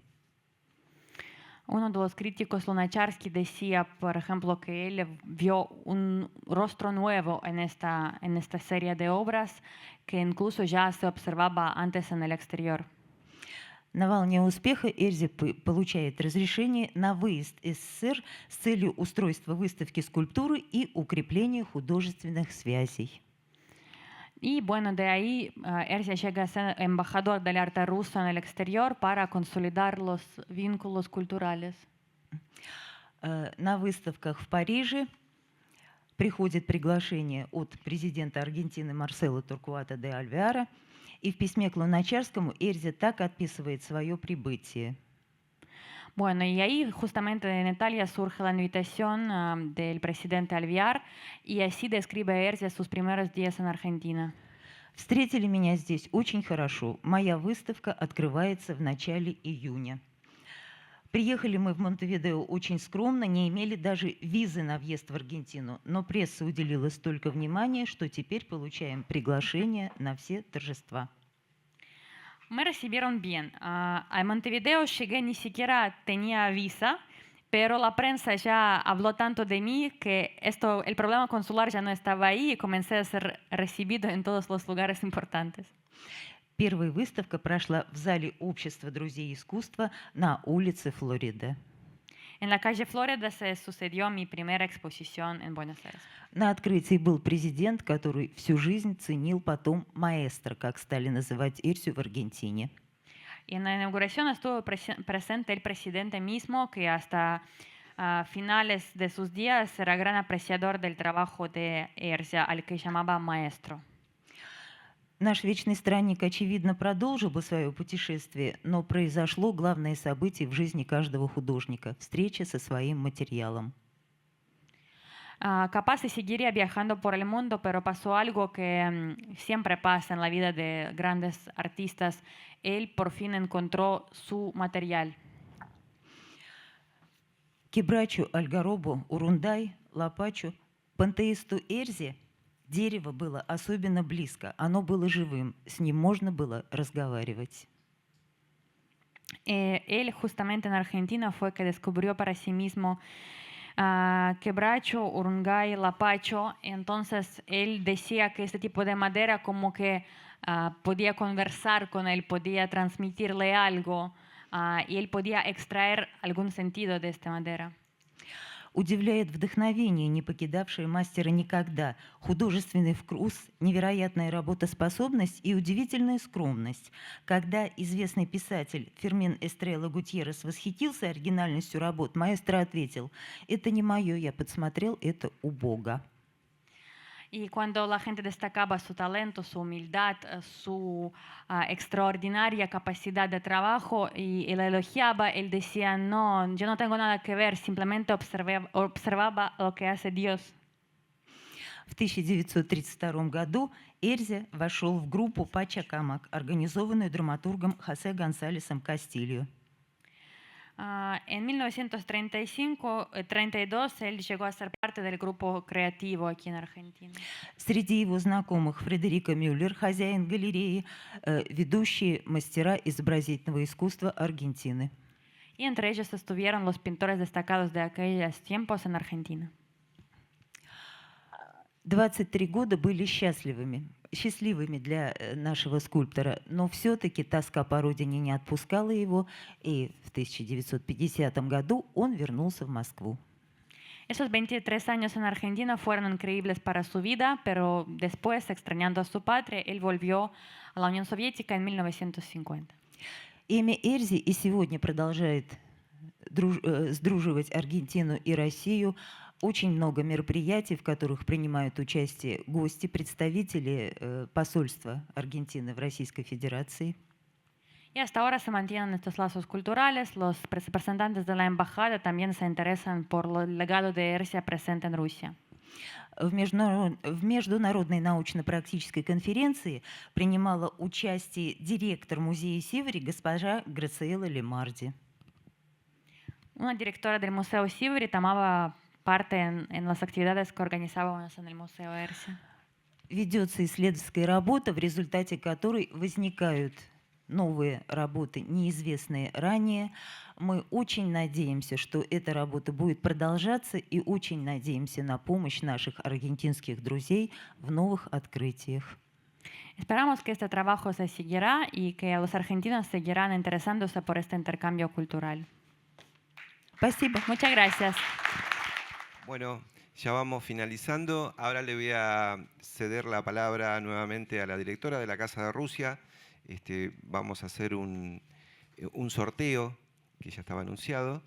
Uno de los críticos, Lunacharsky, decía, por ejemplo, que él vio un rostro nuevo en esta serie de obras que incluso ya se observaba antes en el exterior. На волне успеха Эрзи получает разрешение на выезд из СССР с целью устройства выставки скульптуры и укрепления художественных связей. Y bueno, de ahí Erzi llega a ser embajador del arte ruso en el exterior para consolidar los vínculos culturales. На выставках в Париже приходит приглашение от президента Аргентины Марсело Туркуата де Альвеара, и в письме к Луначарскому Эрзи так описывает свое прибытие. Bueno, y ahí justamente en Italia surge la invitación del presidente Alvear, y así describe Эрзи sus primeros días en Argentina. Встретили меня здесь очень хорошо. Моя выставка открывается в начале июня. Приехали мы в Монтевидео очень скромно, не имели даже визы на въезд в Аргентину, но пресса уделила столько внимания, что теперь получаем приглашение на все торжества. Me recibieron bien. A Montevideo llegué, ni siquiera tenía visa, pero la prensa ya habló tanto de mí que el problema consular ya no estaba ahí y comencé a ser recibido en todos los lugares importantes. Первая выставка прошла в зале Общества друзей искусства на улице Флорида. En la calle Florida se sucedió mi primera exposición en Buenos Aires. На открытии был президент, который всю жизнь ценил потом маэстро, как стали называть Эрзю в Аргентине. Y en la inauguración estuvo presente el presidente mismo, que hasta a finales de sus días era gran apreciador del trabajo de Erzia, al que llamaba maestro. Наш вечный странник, очевидно, продолжил бы свое путешествие, но произошло главное событие в жизни каждого художника – встреча со своим материалом. Capaz de seguiría viajando por el mundo, pero pasó algo que siempre pasa en la vida de grandes artistas. Él por fin encontró su material. Кебрачу, Альгаробу, Урундай, Лапачу, пантеисту Эрзе дерево было особенно близко, оно было живым, с ним можно было разговаривать. Él justamente en Argentina fue que descubrió para sí mismo Quebracho, Urungay, Lapacho. Entonces él decía que este tipo de madera como que podía conversar con él, podía transmitirle algo y él podía extraer algún sentido de esta madera. Удивляет вдохновение, не покидавшее мастера никогда, художественный вкус, невероятная работоспособность и удивительная скромность. Когда известный писатель Фермин Эстрелла Гутьеррес восхитился оригинальностью работ, маэстро ответил: «Это не мое, я подсмотрел это у Бога». Y cuando la gente destacaba su talento, su humildad, su extraordinaria capacidad de trabajo y él elogiaba, él decía, no, yo no tengo nada que ver, simplemente observaba lo que hace Dios. В 1932 году Эрзя вошел в группу Пачакамак, организованную драматургом Хосе Гонсалесом Кастильо. En 1932 él llegó a ser parte del grupo creativo aquí en Argentina. Среди его знакомых Фредерико Мюллер, хозяин галереи, ведущие мастера изобразительного искусства Аргентины. Y entre ellos estuvieron los pintores destacados de aquellos tiempos en Argentina. 23 года были счастливыми для нашего скульптора, но все-таки тоска по родине не отпускала его, и в 1950 году он вернулся в Москву. Esos 23 años en Argentina fueron increíbles para su vida, pero después, extrañando a su patria, él volvió a la Unión Soviética en 1950. Имя Эрзи и сегодня продолжает сдруживать Аргентину и Россию. Очень много мероприятий, в которых принимают участие гости, представители посольства Аргентины в Российской Федерации. Y hasta ahora se mantienen estos lazos culturales. Los representantes de la embajada también se interesan por el legado de Erzia presente en Rusia. В международной научно-практической конференции принимала участие директор музея Сиври госпожа Грациела Лемарди. Una directora del Museo Sivri tomaba parte en las actividades que organizábamos en el Museo Erzia. Ведется исследовательская работа, в результате которой возникают новые работы, неизвестные ранее. Мы очень надеемся, что эта работа будет продолжаться, и очень надеемся на помощь наших аргентинских друзей в новых открытиях. Esperamos que este trabajo se seguirá y que los argentinos seguirán interesándose por este intercambio cultural. Спасибо. Muchas gracias. Bueno, ya vamos finalizando. Ahora le voy a ceder la palabra nuevamente a la directora de la Casa de Rusia. Vamos a hacer un sorteo que ya estaba anunciado.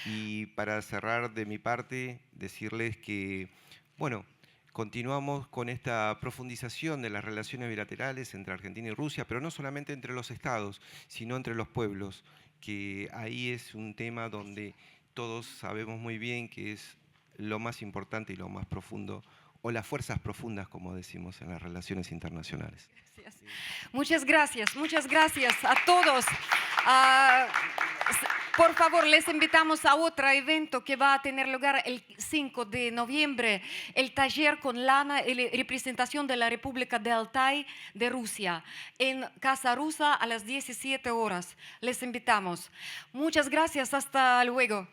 Y para cerrar de mi parte, decirles que, bueno, continuamos con esta profundización de las relaciones bilaterales entre Argentina y Rusia, pero no solamente entre los estados, sino entre los pueblos, que ahí es un tema donde todos sabemos muy bien que es lo más importante y lo más profundo, o las fuerzas profundas, como decimos en las relaciones internacionales. Muchas gracias a todos. Por favor, les invitamos a otro evento que va a tener lugar el 5 de noviembre, el taller con lana y representación de la República de Altái de Rusia, en Casa Rusa a las 17 horas. Les invitamos. Muchas gracias, hasta luego.